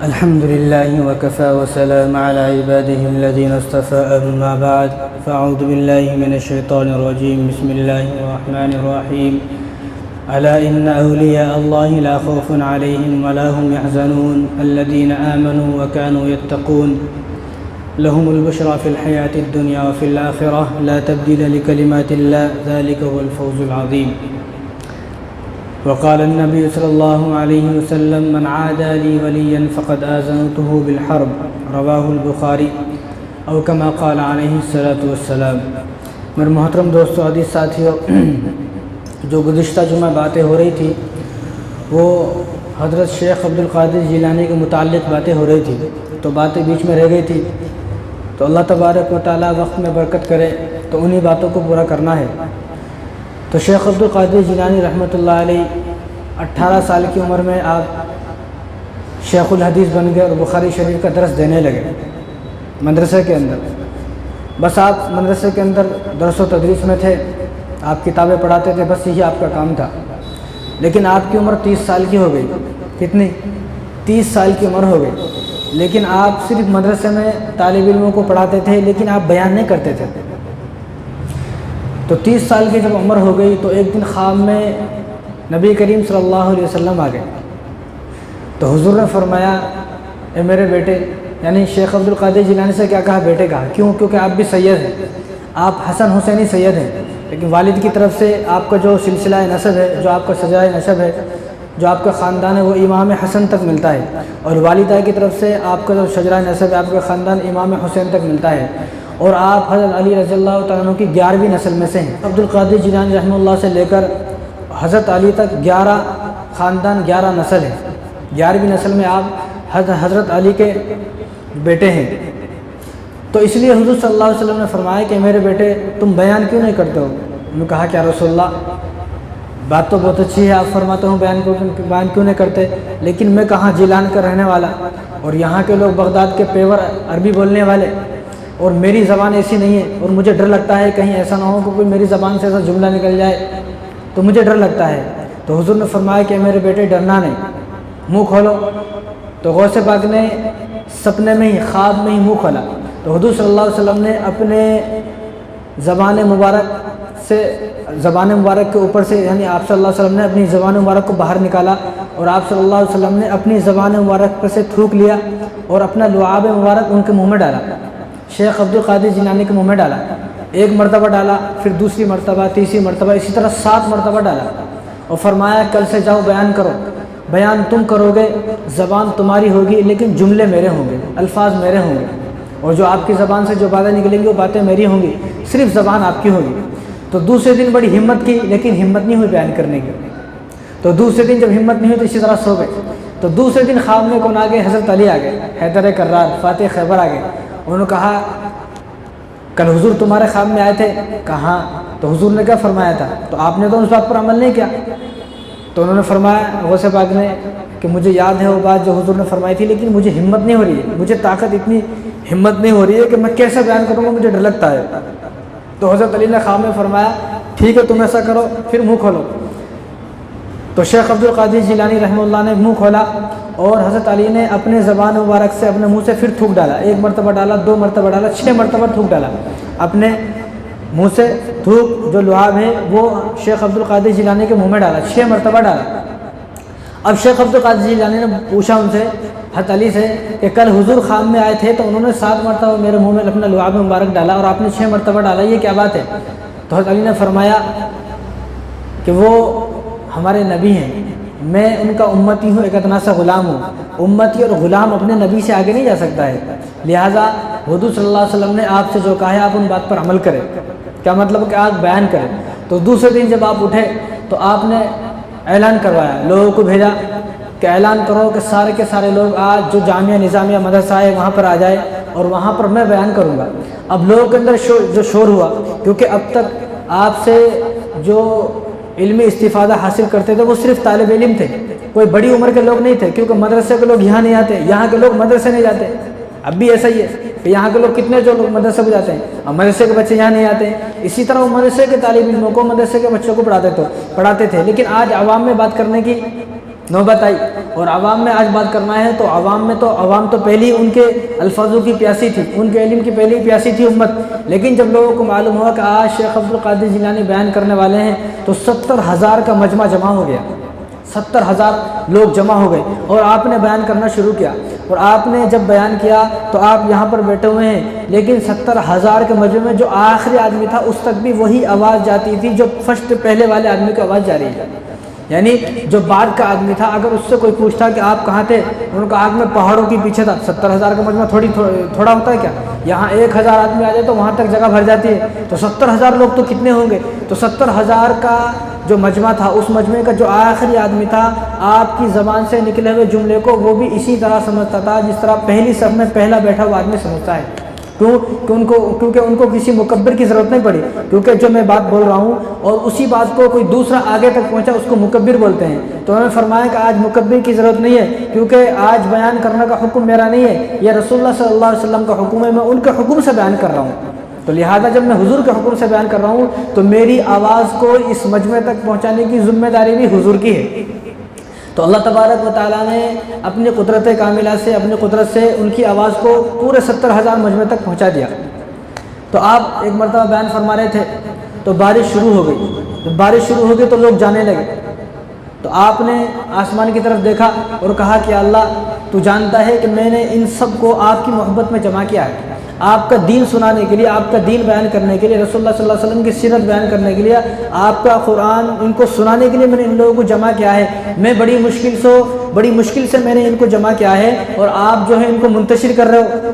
الحمد لله وكفى وسلام على عباده الذين اصطفى أما بعد فأعوذ بالله من الشيطان الرجيم بسم الله الرحمن الرحيم ألا إن أولياء الله لا خوف عليهم ولا هم يحزنون الذين آمنوا وكانوا يتقون لهم البشرى في الحياة الدنيا وفي الآخرة لا تبديل لكلمات الله ذلك هو الفوز العظيم وقال النبي صلی اللہ علیہ وسلم من عادى لي وليا فقد آذنته بالحرب رواہ البخاری او کما قال علیہ الصلاۃ والسلام۔ میرے محترم دوستو، عزیز ساتھیو، جو گزشتہ جمعہ باتیں ہو رہی تھی وہ حضرت شیخ عبدالقادر جیلانی کے متعلق باتیں ہو رہی تھی، تو باتیں بیچ میں رہ گئی تھی، تو اللہ تبارک و تعالیٰ وقت میں برکت کرے تو انہی باتوں کو پورا کرنا ہے۔ تو شیخ عبدالقادر جیلانی رحمۃ اللہ علیہ 18 سال کی عمر میں آپ شیخ الحدیث بن گئے اور بخاری شریف کا درس دینے لگے مدرسے کے اندر۔ بس آپ مدرسے کے اندر درس و تدریس میں تھے، آپ کتابیں پڑھاتے تھے، بس یہی آپ کا کام تھا۔ لیکن آپ کی عمر 30 سال کی ہو گئی۔ کتنی؟ 30 سال کی عمر ہو گئی، لیکن آپ صرف مدرسے میں طالب علموں کو پڑھاتے تھے، لیکن آپ بیان نہیں کرتے تھے۔ تو 30 سال کی جب عمر ہو گئی تو ایک دن خواب میں نبی کریم صلی اللہ علیہ وسلم آ گئے، تو حضور نے فرمایا اے میرے بیٹے، یعنی شیخ عبدالقادر جیلانی سے کیا کہا؟ بیٹے کہا۔ کیوں؟ کیونکہ آپ بھی سید ہیں، آپ حسن حسینی سید ہیں، لیکن والد کی طرف سے آپ کا جو سلسلہ نسب ہے، جو آپ کا سجائے نسب ہے، جو آپ کا خاندان ہے، وہ امام حسن تک ملتا ہے، اور والدہ کی طرف سے آپ کا جو شجرہ نسب ہے، آپ کا خاندان امام حسین تک ملتا ہے، اور آپ حضرت علی رضی اللہ تعالیٰ عنہ کی 11ویں نسل میں سے ہیں۔ عبدالقادر جیلانی رحمہ اللہ سے لے کر حضرت علی تک 11 خاندان، 11 نسل ہے۔ 11ویں نسل میں آپ حضرت علی کے بیٹے ہیں۔ تو اس لیے حضور صلی اللہ علیہ وسلم نے فرمایا کہ میرے بیٹے تم بیان کیوں نہیں کرتے ہو؟ انہوں نے کہا کہ یا رسول اللہ، بات تو بہت اچھی ہے، آپ فرماتے ہوں بیان کیوں نہیں کرتے، لیکن میں کہاں جیلان کا رہنے والا، اور یہاں کے لوگ بغداد کے پیور عربی بولنے والے، اور میری زبان ایسی نہیں ہے، اور مجھے ڈر لگتا ہے کہیں ایسا نہ ہو کہ کوئی میری زبان سے ایسا جملہ نکل جائے، تو مجھے ڈر لگتا ہے۔ تو حضور نے فرمایا کہ میرے بیٹے ڈرنا نہیں، منہ کھولو۔ تو غوث پاک نے سپنے میں ہی، خواب میں ہی منہ کھولا، تو حضور صلی اللہ علیہ وسلم نے اپنے زبان مبارک کے اوپر سے، یعنی آپ صلی اللہ علیہ وسلم نے اپنی زبان مبارک کو باہر نکالا، اور آپ صلی اللہ علیہ وسلم نے اپنی زبان مبارک پر سے تھوک لیا اور اپنا لعاب مبارک ان کے منہ میں ڈالا، شیخ عبدالقادر جیلانی کے منہ میں ڈالا۔ ایک مرتبہ ڈالا، پھر دوسری مرتبہ، تیسری مرتبہ، اسی طرح 7 مرتبہ ڈالا، اور فرمایا کل سے جاؤ بیان کرو، بیان تم کرو گے، زبان تمہاری ہوگی، لیکن جملے میرے ہوں گے، الفاظ میرے ہوں گے، اور جو آپ کی زبان سے جو باتیں نکلیں گی وہ باتیں میری ہوں گی، صرف زبان آپ کی ہوگی۔ تو دوسرے دن بڑی ہمت کی، لیکن ہمت نہیں ہوئی بیان کرنے کی۔ تو دوسرے دن جب ہمت نہیں ہوئی تو اسی طرح سو گئے۔ تو دوسرے دن خواب میں کون آ گئے؟ حضرت علی آ گئے، حیدر کرار، فاتح خیبر آ گئے۔ انہوں نے کہا کل حضور تمہارے خواب میں آئے تھے؟ کہاں؟ تو حضور نے کیا فرمایا تھا؟ تو آپ نے تو اس بات پر عمل نہیں کیا۔ تو انہوں نے فرمایا، غوث پاک نے، کہ مجھے یاد ہے وہ بات جو حضور نے فرمائی تھی، لیکن مجھے ہمت نہیں ہو رہی ہے، مجھے طاقت اتنی ہمت نہیں ہو رہی ہے کہ میں کیسے بیان کروں گا، مجھے ڈر لگتا ہے۔ تو حضرت علی نے خواب میں فرمایا ٹھیک ہے تم ایسا کرو، پھر منہ کھولو۔ تو شیخ عبدالقادر جیلانی رحمہ اللہ نے منہ کھولا، اور حضرت علی نے اپنے زبان مبارک سے اپنے منہ سے پھر تھوک ڈالا، 1 مرتبہ ڈالا، 2 مرتبہ ڈالا، 6 مرتبہ تھوک ڈالا، اپنے منہ سے تھوک جو لعاب ہے وہ شیخ عبدالقادر جیلانی کے منہ میں ڈالا، 6 مرتبہ ڈالا۔ اب شیخ عبدالقادر جیلانی نے پوچھا ان سے، حضرت علی سے، کہ کل حضور خواب میں آئے تھے تو انہوں نے 7 مرتبہ میرے منہ میں اپنا لعاب مبارک ڈالا، اور آپ نے 6 مرتبہ ڈالا، یہ کیا بات ہے؟ تو حضرت علی نے فرمایا کہ وہ ہمارے نبی ہیں، میں ان کا امتی ہوں، ایک ادنا سا غلام ہوں۔ امتی اور غلام اپنے نبی سے آگے نہیں جا سکتا ہے، لہٰذا حضور صلی اللہ علیہ وسلم نے آپ سے جو کہا ہے آپ ان بات پر عمل کریں۔ کیا مطلب کہ آپ بیان کریں۔ تو دوسرے دن جب آپ اٹھے تو آپ نے اعلان کروایا، لوگوں کو بھیجا کہ اعلان کرو کہ سارے کے سارے لوگ آج جو جامعہ نظامیہ مدرسہ ہے وہاں پر آ جائے، اور وہاں پر میں بیان کروں گا۔ اب لوگوں کے اندر جو شور ہوا، کیونکہ اب تک آپ سے جو علمی استفادہ حاصل کرتے تھے وہ صرف طالب علم تھے، کوئی بڑی عمر کے لوگ نہیں تھے، کیونکہ مدرسے کے لوگ یہاں نہیں آتے، یہاں کے لوگ مدرسے نہیں جاتے۔ اب بھی ایسا ہی ہے کہ یہاں کے لوگ کتنے جو لوگ مدرسے کو جاتے ہیں، اور مدرسے کے بچے یہاں نہیں آتے۔ اسی طرح وہ مدرسے کے طالب علموں کو مدرسے کے بچوں کو پڑھاتے تھے، لیکن آج عوام میں بات کرنے کی نوبت آئی اور عوام میں آج بات کرنا ہے تو عوام تو پہلی ان کے الفاظوں کی پیاسی تھی، ان کے علم کی پہلی پیاسی تھی امت، لیکن جب لوگوں کو معلوم ہوا کہ آج شیخ عبد القادر جیلانی بیان کرنے والے ہیں تو 70,000 کا مجمع جمع ہو گیا، 70,000 لوگ جمع ہو گئے اور آپ نے بیان کرنا شروع کیا، اور آپ نے جب بیان کیا تو آپ یہاں پر بیٹھے ہوئے ہیں، لیکن 70,000 کے مجمع میں جو آخری آدمی تھا اس تک بھی وہی آواز جاتی تھی جو فرسٹ پہلے والے آدمی کی آواز جا رہی ہے، یعنی جو بعد کا آدمی تھا اگر اس سے کوئی پوچھتا کہ آپ کہاں تھے، انہوں نے کہا کہ میں پہاڑوں کے پیچھے تھا۔ 70,000 کا مجمع تھوڑا ہوتا ہے کیا؟ یہاں 1,000 آدمی آ جائے تو وہاں تک جگہ بھر جاتی ہے، تو 70,000 لوگ تو کتنے ہوں گے؟ تو 70,000 کا جو مجمع تھا اس مجمع کا جو آخری آدمی تھا آپ کی زبان سے نکلے ہوئے جملے کو وہ بھی اسی طرح سمجھتا تھا جس طرح پہلی صف میں پہلا بیٹھا ہوا آدمی سمجھتا ہے۔ کیونکہ ان کو کسی مکبر کی ضرورت نہیں پڑی، کیونکہ جو میں بات بول رہا ہوں اور اسی بات کو کوئی دوسرا آگے تک پہنچا اس کو مکبر بولتے ہیں، تو انہوں نے فرمایا کہ آج مکبر کی ضرورت نہیں ہے، کیونکہ آج بیان کرنے کا حکم میرا نہیں ہے، یہ رسول اللہ صلی اللہ علیہ وسلم کا حکم ہے، میں ان کے حکم سے بیان کر رہا ہوں، تو لہٰذا جب میں حضور کے حکم سے بیان کر رہا ہوں تو میری آواز کو اس مجمع تک پہنچانے کی ذمہ داری بھی حضور کی ہے۔ تو اللہ تبارک و تعالیٰ نے اپنی قدرت کاملہ سے، اپنی قدرت سے ان کی آواز کو پورے 70,000 مجمع تک پہنچا دیا۔ تو آپ ایک مرتبہ بیان فرما رہے تھے تو بارش شروع ہو گئی، جب بارش شروع ہو گئی تو لوگ جانے لگے، تو آپ نے آسمان کی طرف دیکھا اور کہا کہ اللہ تو جانتا ہے کہ میں نے ان سب کو آپ کی محبت میں جمع کیا ہے، آپ کا دین سنانے کے لیے، آپ کا دین بیان کرنے کے لیے، رسول اللہ صلی اللہ علیہ وسلم کی سیرت بیان کرنے کے لیے، آپ کا قرآن ان کو سنانے کے لیے میں نے ان لوگوں کو جمع کیا ہے، میں بڑی مشکل سے میں نے ان کو جمع کیا ہے اور آپ جو ہے ان کو منتشر کر رہے ہو۔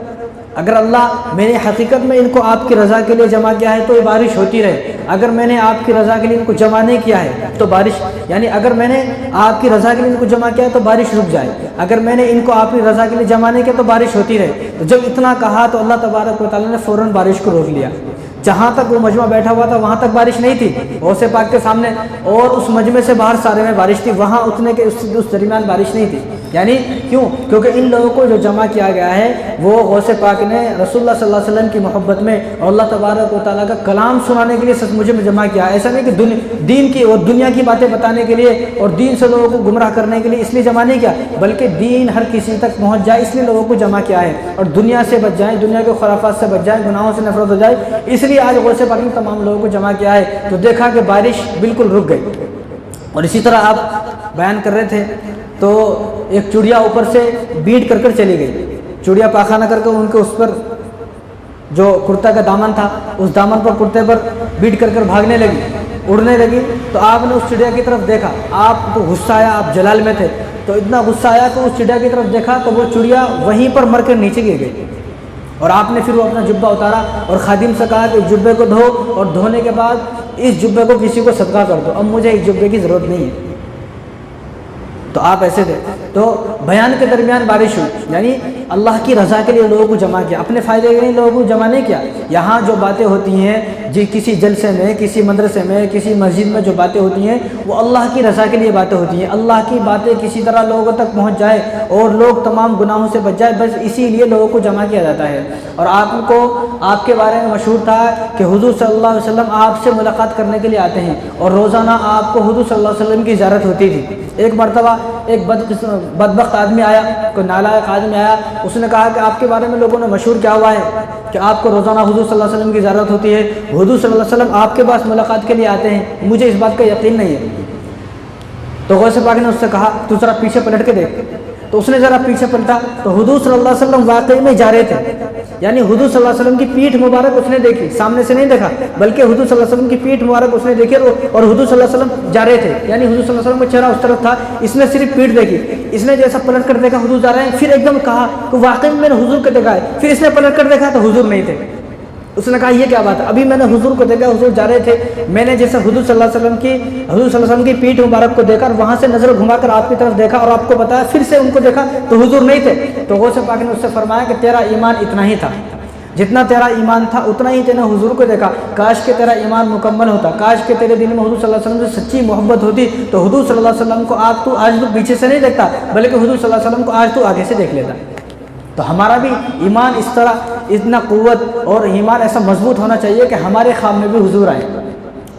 اگر اللہ میں نے حقیقت میں ان کو آپ کی رضا کے لیے جمع کیا ہے تو یہ بارش ہوتی رہے، اگر میں نے آپ کی رضا کے لیے ان کو جمع نہیں کیا ہے تو بارش، یعنی اگر میں نے آپ کی رضا کے لیے ان کو جمع کیا ہے تو بارش رک جائے، اگر میں نے ان کو آپ کی رضا کے لیے جمع نہیں کیا تو بارش ہوتی رہے۔ تو جب اتنا کہا تو اللہ تبارک و تعالیٰ نے فوراً بارش کو روک لیا، جہاں تک وہ مجمع بیٹھا ہوا تھا وہاں تک بارش نہیں تھی غوث پاک کے سامنے، اور اس مجمع سے باہر سارے میں بارش تھی، وہاں اتنے کے اس درمیان بارش نہیں تھی، یعنی کیوں؟ کیونکہ ان لوگوں کو جو جمع کیا گیا ہے وہ غوث پاک نے رسول اللہ صلی اللہ علیہ وسلم کی محبت میں اور اللہ تبارک و تعالیٰ کا کلام سنانے کے لیے سچ مجھے میں جمع کیا ہے، ایسا نہیں کہ دین کی اور دنیا کی باتیں بتانے کے لیے اور دین سے لوگوں کو گمراہ کرنے کے لیے اس لیے جمع نہیں کیا، بلکہ دین ہر کسی تک پہنچ جائے اس لیے لوگوں کو جمع کیا ہے، اور دنیا سے بچ جائیں، دنیا کے خرافات سے بچ جائیں، گناہوں سے نفرت ہو جائے، اس لیے آج غوث پاک نے تمام لوگوں کو جمع کیا ہے۔ تو دیکھا کہ بارش بالکل رک گئی، اور اسی طرح آپ بیان کر رہے تھے تو ایک چڑیا اوپر سے بیٹ کر چلی گئی، چڑیا پاخانہ کر کے ان کے اس پر جو کرتا کا دامن تھا اس دامن پر کرتے پر بیٹ کر بھاگنے لگی، اڑنے لگی، تو آپ نے اس چڑیا کی طرف دیکھا، آپ کو غصہ آیا، آپ جلال میں تھے تو اتنا غصہ آیا کہ اس چڑیا کی طرف دیکھا تو وہ چڑیا وہیں پر مر کر نیچے گر گئی، اور آپ نے پھر وہ اپنا جبہ اتارا اور خادم سے کہا کہ اس جبے کو دھو، اور دھونے کے بعد اس جبے کو کسی کو صدقہ کر دو، اب مجھے اس جبے کی ضرورت نہیں ہے۔ تو آپ ایسے تھے، تو بیان کے درمیان بارش ہوئی، یعنی اللہ کی رضا کے لیے لوگوں کو جمع کیا، اپنے فائدے کے لیے لوگوں کو جمع نہیں کیا۔ یہاں جو باتیں ہوتی ہیں جی کسی جلسے میں، کسی مدرسے میں، کسی مسجد میں جو باتیں ہوتی ہیں وہ اللہ کی رضا کے لیے باتیں ہوتی ہیں، اللہ کی باتیں کسی طرح لوگوں تک پہنچ جائے اور لوگ تمام گناہوں سے بچ جائے، بس اسی لیے لوگوں کو جمع کیا جاتا ہے۔ اور آپ کے بارے میں مشہور تھا کہ حضور صلی اللہ علیہ وسلم آپ سے ملاقات کرنے کے لیے آتے ہیں اور روزانہ آپ کو حضور صلی اللہ علیہ وسلم کی زیارت ہوتی تھی۔ ایک مرتبہ ایک بدبخت آدمی آیا، کوئی نالائق آدمی آیا، اس نے کہا کہ آپ کے بارے میں لوگوں نے مشہور کیا ہوا ہے کہ آپ کو روزانہ حضور صلی اللہ علیہ وسلم کی زیارت ہوتی ہے، حضور صلی اللہ علیہ وسلم آپ کے پاس ملاقات کے لیے آتے ہیں، مجھے اس بات کا یقین نہیں ہے۔ تو غوث پاک نے اس سے کہا تو ذرا پیچھے پلٹ کے دیکھ، تو اس نے ذرا پیچھے پلٹا تو حضور صلی اللہ علیہ وسلم واقعی میں جا رہے تھے، یعنی حضور صلی اللہ علیہ وسلم کی پیٹھ مبارک اس نے دیکھی، سامنے سے نہیں دیکھا بلکہ حضور صلی اللہ علیہ وسلم کی پیٹھ مبارک اس نے دیکھی، اور حضور صلی اللہ علیہ وسلم جا رہے تھے، یعنی حضور صلی اللہ علیہ وسلم کا چہرہ اس طرف تھا، اس نے صرف پیٹھ دیکھی، اس نے جیسا پلٹ کر دیکھا حضور جا رہے ہیں، پھر ایک دم کہا کہ واقعی میں نے حضور کو دیکھا ہے، پھر اس نے پلٹ کر دیکھا تو حضور نہیں تھے، اس نے کہا یہ کیا بات ہے، ابھی میں نے حضور کو دیکھا، حضور جا رہے تھے، میں نے جیسے حضور صلی اللہ علیہ وسلم کی پیٹھ مبارک کو دیکھا اور وہاں سے نظر گھما کر آپ کی طرف دیکھا اور آپ کو بتایا، پھر سے ان کو دیکھا تو حضور نہیں تھے۔ تو غوث پاک نے اس سے فرمایا کہ تیرا ایمان اتنا ہی تھا، جتنا تیرا ایمان تھا اتنا ہی تینے حضور کو دیکھا، کاش کہ تیرا ایمان مکمل ہوتا، کاش کہ تیرے دل میں حضور صلی اللہ علیہ وسلم سے سچی محبت ہوتی تو حضور صلی اللہ علیہ وسلم کو آج تو پیچھے سے نہیں دیکھتا بلکہ حضور صلی اللہ علیہ وسلم کو آج تو آگے سے دیکھ لیتا۔ تو ہمارا بھی ایمان اس طرح اتنا قوت اور ایمان ایسا مضبوط ہونا چاہیے کہ ہمارے خواب میں بھی حضور آئے،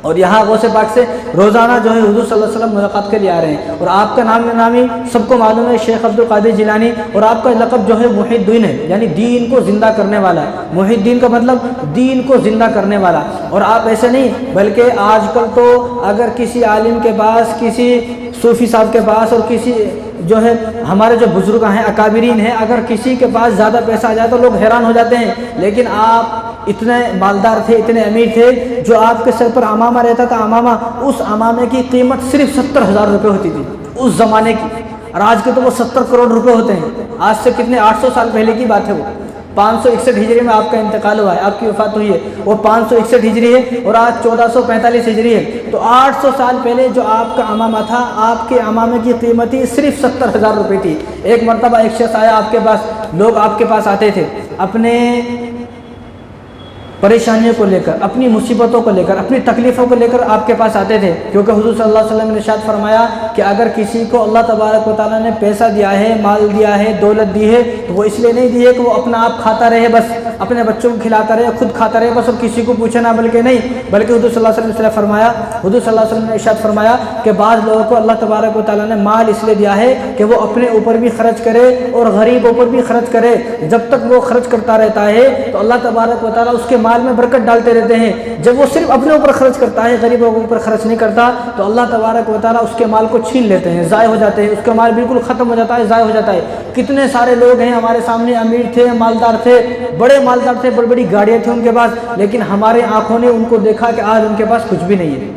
اور یہاں غوث پاک سے روزانہ جو ہے حضور صلی اللہ علیہ وسلم ملاقات کے لیے آ رہے ہیں، اور آپ کا نامی سب کو معلوم ہے شیخ عبد القادر جیلانی، اور آپ کا لقب جو ہے محی الدین ہے، یعنی دین کو زندہ کرنے والا۔ محی الدین کا مطلب دین کو زندہ کرنے والا۔ اور آپ ایسے نہیں، بلکہ آج کل تو اگر کسی عالم کے پاس، کسی صوفی صاحب کے پاس، اور کسی جو ہے ہمارے جو بزرگ ہیں اکابرین ہیں، اگر کسی کے پاس زیادہ پیسہ آ جائے تو لوگ حیران ہو جاتے ہیں، لیکن آپ اتنے مالدار تھے، اتنے امیر تھے، جو آپ کے سر پر امامہ رہتا تھا، امامہ، اس امامے کی قیمت صرف 70,000 روپے ہوتی تھی اس زمانے کی، اور آج کے تو وہ 70 کروڑ روپے ہوتے ہیں۔ آج سے کتنے 800 سال پہلے کی بات ہے، وہ 561 ہجری میں آپ کا انتقال ہوا ہے، آپ کی وفات ہوئی ہے، وہ 561 ہجری ہے، اور آج 1445 ہجری ہے، تو 800 سال پہلے جو آپ کا امامہ تھا، آپ کے امامے کی قیمت ہی صرف 70,000 روپے تھی۔ ایک مرتبہ ایک شخص آیا آپ کے پاس، لوگ آپ کے پاس آتے تھے اپنے پریشانیوں کو لے کر، اپنی مصیبتوں کو لے کر، اپنی تکلیفوں کو لے کر آپ کے پاس آتے تھے، کیونکہ حضور صلی اللہ علیہ وسلم نے ارشاد فرمایا کہ اگر کسی کو اللہ تبارک و تعالیٰ نے پیسہ دیا ہے، مال دیا ہے، دولت دی ہے، تو وہ اس لیے نہیں دی ہے کہ وہ اپنا آپ کھاتا رہے، بس اپنے بچوں کو کھلاتا رہے، خود کھاتا رہے بس، اور کسی کو پوچھے نہ، بلکہ نہیں، بلکہ حضور صلی اللہ علیہ وسلم نے فرمایا، حضور صلی اللہ علیہ وسلم نے ارشاد فرمایا کہ بعض لوگوں کو اللہ تبارک و تعالیٰ نے مال اس لیے دیا ہے کہ وہ اپنے اوپر بھی خرچ کرے اور غریبوں پر بھی خرچ کرے، جب تک وہ خرچ کرتا رہتا ہے تو اللہ تبارک و تعالیٰ اس کے مال میں برکت ڈالتے رہتے ہیں، جب وہ صرف اپنے اوپر خرچ کرتا ہے، غریبوں کے اوپر خرچ نہیں کرتا، تو اللہ تبارک و تعالیٰ اس کے مال کو چھین لیتے ہیں، ضائع ہو جاتے ہیں، اس کا مال بالکل ختم ہو جاتا ہے، ضائع ہو جاتا ہے۔ کتنے سارے لوگ ہیں ہمارے سامنے، امیر تھے، مالدار تھے، بڑے مالدار تھے، بڑی بڑی گاڑیاں تھیں ان کے پاس، لیکن ہمارے آنکھوں نے ان کو دیکھا کہ آج ان کے پاس کچھ بھی نہیں ہے،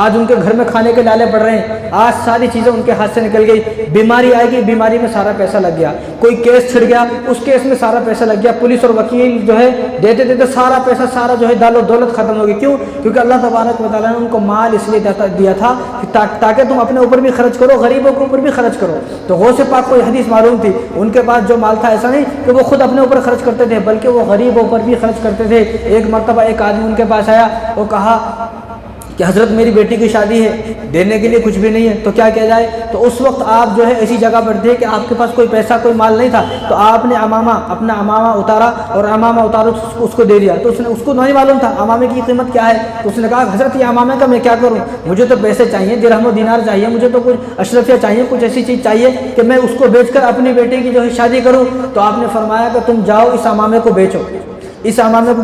آج ان کے گھر میں کھانے کے لالے پڑ رہے ہیں، آج ساری چیزیں ان کے ہاتھ سے نکل گئی، بیماری آئے گی، بیماری میں سارا پیسہ لگ گیا، کوئی کیس چھڑ گیا، اس کیس میں سارا پیسہ لگ گیا، پولیس اور وکیل جو ہے دیتے دیتے سارا پیسہ، سارا جو ہے دال و دولت ختم ہوگی۔ کیوں؟ کیونکہ اللہ تبارک و تعالیٰ نے ان کو مال اس لیے دیا تھا کہ تاکہ تم اپنے اوپر بھی خرچ کرو، غریبوں کے اوپر بھی خرچ کرو۔ تو غوث پاک کو یہ حدیث معلوم تھی، ان کے پاس جو مال تھا ایسا نہیں کہ وہ خود اپنے اوپر خرچ کرتے تھے، بلکہ وہ غریبوں پر بھی خرچ کرتے تھے۔ ایک مرتبہ ایک آدمی ان کے پاس آیا، وہ کہا کہ حضرت میری بیٹی کی شادی ہے، دینے کے لیے کچھ بھی نہیں ہے، تو کیا کیا جائے؟ تو اس وقت آپ جو ہے ایسی جگہ پر تھے کہ آپ کے پاس کوئی پیسہ، کوئی مال نہیں تھا، تو آپ نے اپنا امامہ اتارا، اور امامہ اتارا اس کو دے دیا، تو اس کو نہیں معلوم تھا امامے کی قیمت کیا ہے، تو اس نے کہا حضرت یہ امامے کا میں کیا کروں، مجھے تو پیسے چاہیے، درہم و دینار چاہیے، مجھے تو کچھ اشرفیہ چاہیے، کچھ ایسی چیز چاہیے کہ میں اس کو بیچ کر اپنی بیٹی کی جو ہے شادی کروں۔ تو آپ نے فرمایا کہ تم جاؤ اس امامے کو بیچو، اس امامے کو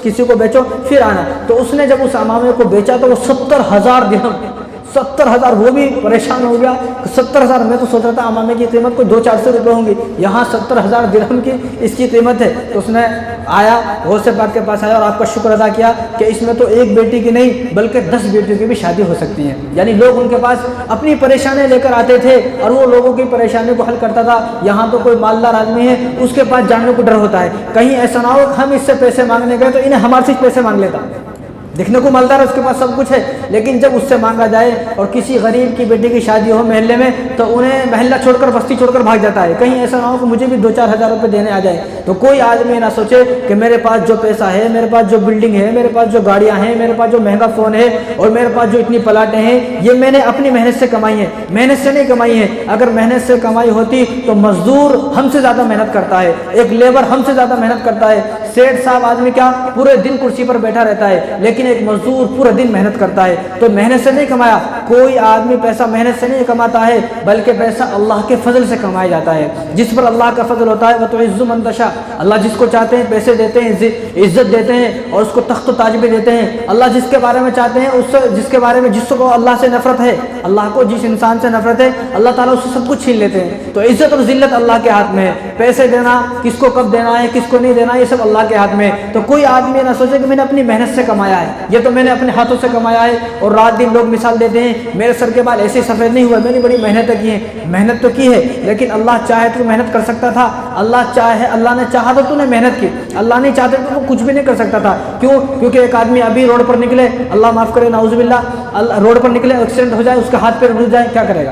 کسی کو بیچو، پھر آنا۔ تو اس نے جب اس امامے کو بیچا تو وہ 70,000 درہم، 70,000، وہ بھی پریشان ہو گیا، 70,000، میں تو سوچ رہا تھا امامے کی قیمت کوئی 200-400 روپے ہوں گی، یہاں 70,000 درہم کی اس کی قیمت ہے۔ تو اس نے آیا، غوث پاک کے پاس آیا اور آپ کا شکر ادا کیا کہ اس میں تو ایک بیٹی کی نہیں بلکہ 10 بیٹیوں کی بھی شادی ہو سکتی ہیں۔ یعنی لوگ ان کے پاس اپنی پریشانیاں لے کر آتے تھے اور وہ لوگوں کی پریشانیوں کو حل کرتا تھا۔ یہاں تو کوئی مالدار آدمی ہے، اس کے پاس جانے کو ڈر ہوتا ہے، کہیں ایسا نہ ہو ہم اس سے پیسے مانگنے گئے تو انہیں ہمارے سے پیسے مانگ لیتا۔ دیکھنے کو مالدار ہے، اس کے پاس سب کچھ ہے، لیکن جب اس سے مانگا جائے اور کسی غریب کی بیٹی کی شادی ہو محلے میں تو انہیں محلہ چھوڑ کر، بستی چھوڑ کر بھاگ جاتا ہے، کہیں ایسا نہ ہو کہ مجھے بھی 2-4 ہزار روپے دینے آ جائے۔ تو کوئی آدمی نہ سوچے کہ میرے پاس جو پیسہ ہے، میرے پاس جو بلڈنگ ہے، میرے پاس جو گاڑیاں ہیں، میرے پاس جو مہنگا فون ہے، اور میرے پاس جو اتنی پلاٹیں ہیں، یہ میں نے اپنی محنت سے کمائی ہیں، محنت سے نہیں کمائی ہیں۔ اگر محنت سے کمائی ہوتی تو مزدور ہم سے زیادہ محنت کرتا ہے، ایک لیبر ہم سے زیادہ محنت کرتا ہے، سیٹ صاحب آدمی کیا پورے دن کرسی پر بیٹھا رہتا ہے، لیکن ایک مزدور پورے دن محنت کرتا ہے۔ تو محنت سے نہیں کمایا، کوئی آدمی پیسہ محنت سے نہیں کماتا ہے، بلکہ پیسہ اللہ کے فضل سے کمایا جاتا ہے۔ جس پر اللہ کا فضل ہوتا ہے وہ تو عز من تشاء، اللہ جس کو چاہتے ہیں پیسے دیتے ہیں، عزت دیتے ہیں، اور اس کو تخت و تاج بھی دیتے ہیں۔ اللہ جس کے بارے میں چاہتے ہیں، جس کے بارے میں جس کو اللہ سے نفرت ہے، اللہ کو جس انسان سے نفرت ہے، اللہ تعالیٰ اس سے سب کچھ چھین لیتے ہیں۔ تو عزت اور ذلت اللہ کے ہاتھ میں ہے، پیسے دینا کس کو کب دینا ہے، کس کو نہیں دینا، یہ سب اللہ کے ہاتھ میں ہے۔ تو کوئی آدمی نہ سوچے کہ میں نے اپنی محنت سے کمایا ہے، یہ تو میں نے اپنے ہاتھوں سے کمایا ہے، اور رات دن لوگ مثال دیتے ہیں میرے سر کے بال ایسے سفید نہیں ہوئے، میں نے بڑی محنت کی ہے۔ محنت تو کی ہے، لیکن اللہ چاہے تو محنت کر سکتا تھا، اللہ نے چاہا تو نے محنت کی، اللہ نہیں چاہتے تو وہ کچھ بھی نہیں کر سکتا تھا۔ کیوں؟ کیونکہ ایک آدمی ابھی روڈ پر نکلے، اللہ معاف کرے، نعوذ باللہ، روڈ پر نکلے، ایکسیڈنٹ ہو جائے، اس کا ہاتھ پیر ٹوٹ جائے، کیا کرے گا؟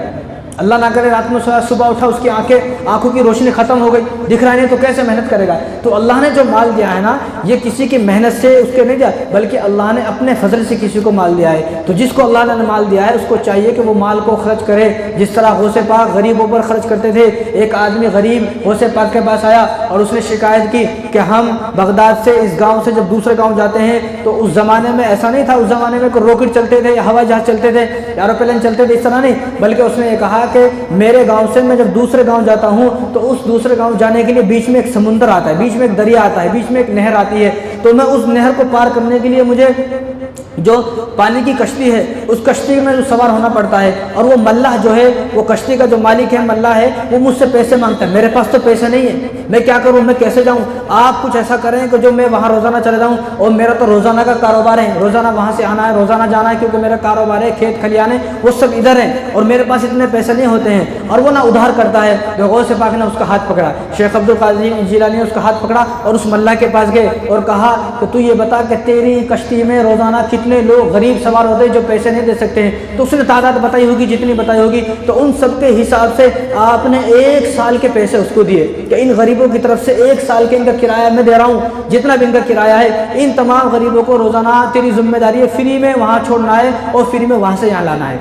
اللہ نہ کرے رات میں سویا صبح اٹھا اس کی آنکھوں کی روشنی ختم ہو گئی، دکھ رہا نہیں تو کیسے محنت کرے گا؟ تو اللہ نے جو مال دیا ہے نا یہ کسی کی محنت سے اس کے نہیں دیا، بلکہ اللہ نے اپنے فضل سے کسی کو مال دیا ہے۔ تو جس کو اللہ نے مال دیا ہے اس کو چاہیے کہ وہ مال کو خرچ کرے، جس طرح غوث پاک غریبوں پر خرچ کرتے تھے۔ ایک آدمی غریب غوث پاک کے پاس آیا اور اس نے شکایت کی کہ ہم بغداد سے اس گاؤں سے جب دوسرے گاؤں جاتے ہیں تو اس زمانے میں ایسا نہیں تھا، اس زمانے میں کوئی راکٹ چلتے تھے یا ہوائی جہاز چلتے تھے، ایروپلین چلتے تھے، اس طرح نہیں، بلکہ اس نے یہ کہا کہ میرے گاؤں سے میں جب دوسرے گاؤں جاتا ہوں تو اس دوسرے گاؤں جانے کے لیے بیچ میں ایک سمندر آتا ہے، بیچ میں ایک دریا آتا ہے، بیچ میں ایک نہر آتی ہے، تو میں اس نہر کو پار کرنے کے لیے مجھے جو پانی کی کشتی ہے اس کشتی میں جو سوار ہونا پڑتا ہے، اور وہ ملاح جو ہے، وہ کشتی کا جو مالک ہے ملاح ہے، وہ مجھ سے پیسے مانگتا ہے، میرے پاس تو پیسے نہیں ہے، میں کیا کروں، میں کیسے جاؤں؟ آپ کچھ ایسا کریں کہ جو میں وہاں روزانہ چلے جاؤں، اور میرا تو روزانہ کا کاروبار ہے، روزانہ وہاں سے آنا ہے، روزانہ جانا ہے، کیونکہ میرا کاروبار ہے، کھیت کھلیانے وہ سب ادھر ہیں اور میرے پاس اتنے پیسے نہیں ہوتے ہیں، اور وہ نہ ادھار کرتا ہے۔ تو غوث پاک نے اس کا ہاتھ پکڑا، شیخ عبد القادر جیلانی نے اس کا ہاتھ پکڑا اور اس ملاح کے پاس گئے اور کہا کہ تو یہ بتا کہ تیری کشتی میں روزانہ کتنے لوگ غریب سوار ہوتے ہیں جو پیسے نہیں دے سکتے ہیں؟ تو اس نے تعداد بتائی ہوگی، جتنی بتائی ہوگی، تو ان سب کے حساب سے آپ نے 1 سال کے پیسے اس کو دیے کہ ان غریبوں کی طرف سے 1 سال کے ان کا کرایہ میں دے رہا ہوں، جتنا بھی ان کا کرایہ ہے ان تمام غریبوں کو روزانہ تیری ذمہ داری ہے، فری میں وہاں چھوڑنا ہے اور فری میں وہاں سے یہاں لانا ہے۔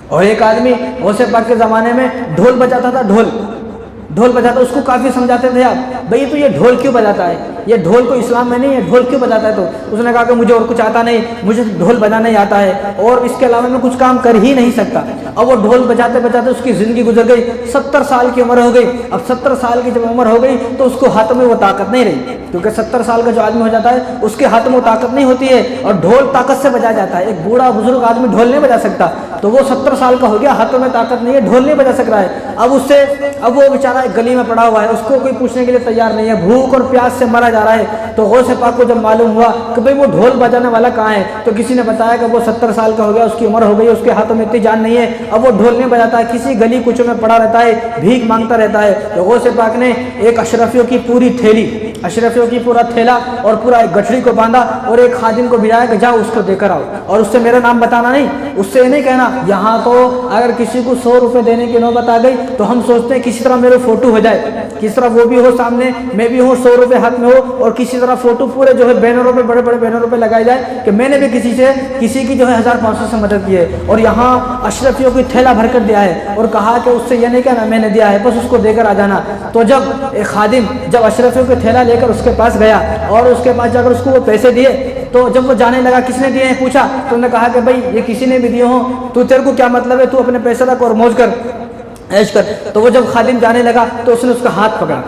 اور ایک آدمی غوث پاک کے زمانے میں ڈھول بجاتا تھا، ڈھول بجاتا، اس کو کافی سمجھاتے تھے آپ بھئی تو یہ ڈھول کیوں بجاتا ہے، یہ ڈھول کو اسلام میں نہیں ہے، ڈھول کیوں بجاتا ہے؟ تو اس نے کہا کہ مجھے اور کچھ آتا نہیں، مجھے ڈھول بجانا ہی آتا ہے اور اس کے علاوہ میں کچھ کام کر ہی نہیں سکتا۔ اب وہ ڈھول بجاتے بجاتے اس کی زندگی گزر گئی، 70 سال کی عمر ہو گئی۔ اب 70 سال کی جب عمر ہو گئی تو اس کو ہاتھ میں وہ طاقت نہیں رہی، کیونکہ 70 سال کا جو آدمی ہو جاتا ہے اس کے ہاتھ میں وہ طاقت نہیں ہوتی ہے، اور ڈھول طاقت سے بجایا جاتا ہے، ایک بوڑھا بزرگ آدمی ڈھول نہیں بجا سکتا، تو وہ 70 سال کا ہو گیا، ہاتھوں میں طاقت نہیں ہے، ڈھول نہیں بجا سک رہا ہے۔ اب وہ بیچارہ ایک گلی میں پڑا ہوا ہے، اس کو کوئی پوچھنے کے لیے تیار نہیں ہے، بھوک اور پیاس سے مرا جا رہا ہے۔ تو غوث پاک کو جب معلوم ہوا کہ بھئی وہ ڈھول بجانے والا کہاں ہے، تو کسی نے بتایا کہ وہ 70 سال کا ہو گیا، اس کی عمر ہو گئی، اس کے ہاتھوں میں اتنی جان نہیں ہے، اب وہ ڈھول نہیں بجاتا ہے، کسی گلی کوچوں میں پڑا رہتا ہے، بھیک مانگتا رہتا ہے۔ تو غوث پاک نے ایک اشرفیوں کی پوری تھیلی، اشرفیوں کی پورا تھیلا اور پورا ایک گٹھڑی کو باندھا اور ایک خادم کو بھیجایا کہ جاؤ اس کو دے کر آؤ، اور اس سے میرا نام بتانا نہیں، اس سے یہ نہیں کہنا یہاں تو اگر کسی کو 100 روپے دینے کی نوبت آ گئی تو ہم سوچتے ہیں کسی طرح میرے فوٹو ہو جائے، کس طرح وہ بھی ہو سامنے، میں بھی ہوں، 100 روپے ہاتھ میں ہو، اور کسی طرح فوٹو پورے جو ہے بینروں پہ، بڑے بڑے بینروں پہ لگائی جائے کہ میں نے بھی کسی کی جو ہے 1500 سے مدد کی ہے، اور یہاں اشرفیوں کی تھیلا بھر کر دیا ہے، اور کہا کہ اس سے یہ نہیں کہنا میں نے دیا ہے، بس اس کو دے کر آ جانا۔ تو جب ایک خادم جب اشرفیوں کی تھیلا لے کر اس کے پاس گیا اور اس کے پاس جا کر اس کو وہ پیسے دیے، تو جب وہ جانے لگا کس نے دیے ہیں پوچھا، تو انہوں نے کہا کہ بھائی یہ کسی نے بھی دیے ہوں، تو تیرے کو کیا مطلب ہے، تو اپنے پیسے رکھ اور موج کر، عیش کر۔ تو وہ جب خادم جانے لگا تو اس نے اس کا ہاتھ پکڑا،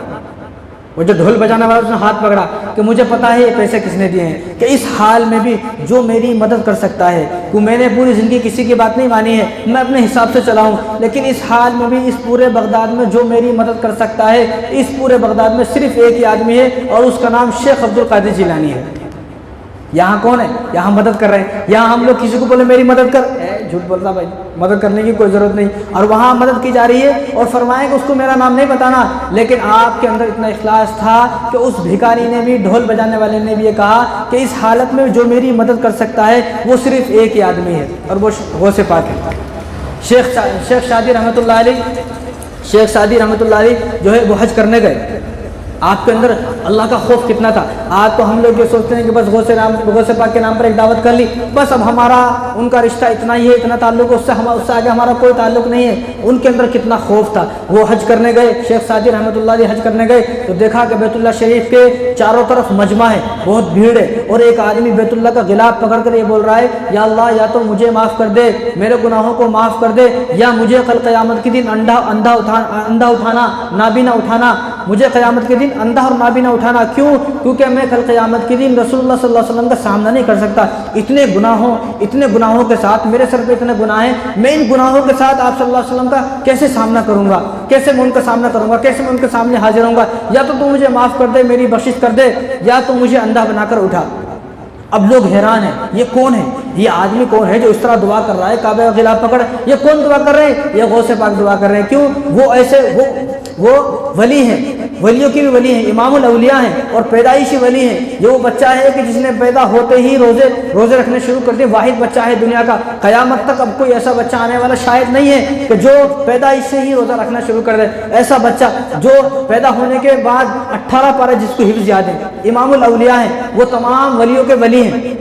وہ جو ڈھول بجانے والا اس نے ہاتھ پکڑا کہ مجھے پتا ہے یہ پیسے کس نے دیے ہیں، کہ اس حال میں بھی جو میری مدد کر سکتا ہے، کہ میں نے پوری زندگی کسی کی بات نہیں مانی ہے، میں اپنے حساب سے چلا ہوں، لیکن اس حال میں بھی اس پورے بغداد میں جو میری مدد کر سکتا ہے، اس پورے بغداد میں صرف ایک ہی آدمی ہے اور اس کا نام شیخ عبد القادر جیلانی ہے۔ یہاں کون ہے؟ یہاں مدد کر رہے ہیں، یہاں ہم لوگ کسی کو بولے میری مدد کر، جھوٹ بولتا بھائی، مدد کرنے کی کوئی ضرورت نہیں، اور وہاں مدد کی جا رہی ہے، اور فرمائیں کہ اس کو میرا نام نہیں بتانا، لیکن آپ کے اندر اتنا اخلاص تھا کہ اس بھکاری نے بھی، ڈھول بجانے والے نے بھی یہ کہا کہ اس حالت میں جو میری مدد کر سکتا ہے وہ صرف ایک ہی آدمی ہے، اور وہ غوث پاک ہے۔ شیخ سعدی رحمۃ اللہ علیہ جو ہے وہ حج کرنے گئے، آپ کے اندر اللہ کا خوف کتنا تھا۔ آج تو ہم لوگ یہ سوچتے ہیں کہ بس غوث پاک کے نام پر ایک دعوت کر لی، بس اب ہمارا ان کا رشتہ اتنا ہی ہے، اتنا تعلق، اس سے آگے ہمارا کوئی تعلق نہیں ہے۔ ان کے اندر کتنا خوف تھا۔ وہ حج کرنے گئے، شیخ سعدی رحمۃ اللہ علیہ حج کرنے گئے تو دیکھا کہ بیت اللہ شریف کے چاروں طرف مجمع ہے، بہت بھیڑ ہے، اور ایک آدمی بیت اللہ کا غلاف پکڑ کر یہ بول رہا ہے یا اللہ یا تو مجھے معاف کر دے، میرے گناہوں کو معاف کر دے، یا مجھے کل قیامت کے دن اندھا اٹھانا، نابینا اٹھانا، مجھے قیامت کے دن اندھا اور نابینا اٹھانا۔ کیوں؟ کیونکہ میں کل قیامت کے دن رسول اللہ صلی اللہ علیہ وسلم کا سامنا نہیں کر سکتا، اتنے گناہوں کے ساتھ، میرے سر پہ اتنے گناہ ہیں، میں ان گناہوں کے ساتھ آپ صلی اللہ علیہ وسلم کا کیسے سامنا کروں گا، کیسے میں ان کا سامنا کروں گا، کیسے میں ان کے سامنے حاضر ہوں گا، یا تو مجھے معاف کر دے، میری بخشش کر دے، یا تو مجھے اندھا بنا کر اٹھا۔ اب لوگ حیران ہیں، یہ کون ہے، یہ آدمی کون ہے جو اس طرح دعا کر رہا ہے، کعبہ کا غلاف پکڑ، یہ کون دعا کر رہے ہیں؟ یہ غوث پاک دعا کر رہے ہیں۔ کیوں؟ وہ ولی ہیں، ولیوں کی بھی ولی ہیں، امام الاولیاء ہیں اور پیدائشی ولی ہیں۔ یہ وہ بچہ ہے کہ جس نے پیدا ہوتے ہی روزے رکھنے شروع کر دیے، واحد بچہ ہے دنیا کا، قیامت تک اب کوئی ایسا بچہ آنے والا شاید نہیں ہے کہ جو پیدائش سے ہی روزہ رکھنا شروع کر دے۔ ایسا بچہ جو پیدا ہونے کے بعد 18 پارے جس کو حفظ یاد ہے، امام الاولیاء ہیں، وہ تمام ولیوں کے ولی ہیں،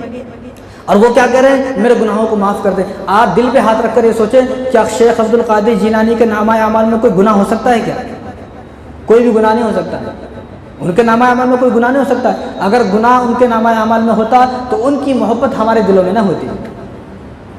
اور وہ کیا کہہ رہے ہیں؟ میرے گناہوں کو معاف کر دیں۔ آپ دل پہ ہاتھ رکھ کر یہ سوچیں، کیا شیخ عبد القادر جیلانی کے نامہ اعمال میں کوئی گناہ ہو سکتا ہے کیا؟ کوئی بھی گناہ نہیں ہو سکتا ہے، ان کے نامہ اعمال میں کوئی گناہ نہیں ہو سکتا ہے۔ اگر گناہ ان کے نامہ اعمال میں ہوتا تو ان کی محبت ہمارے دلوں میں نہ ہوتی۔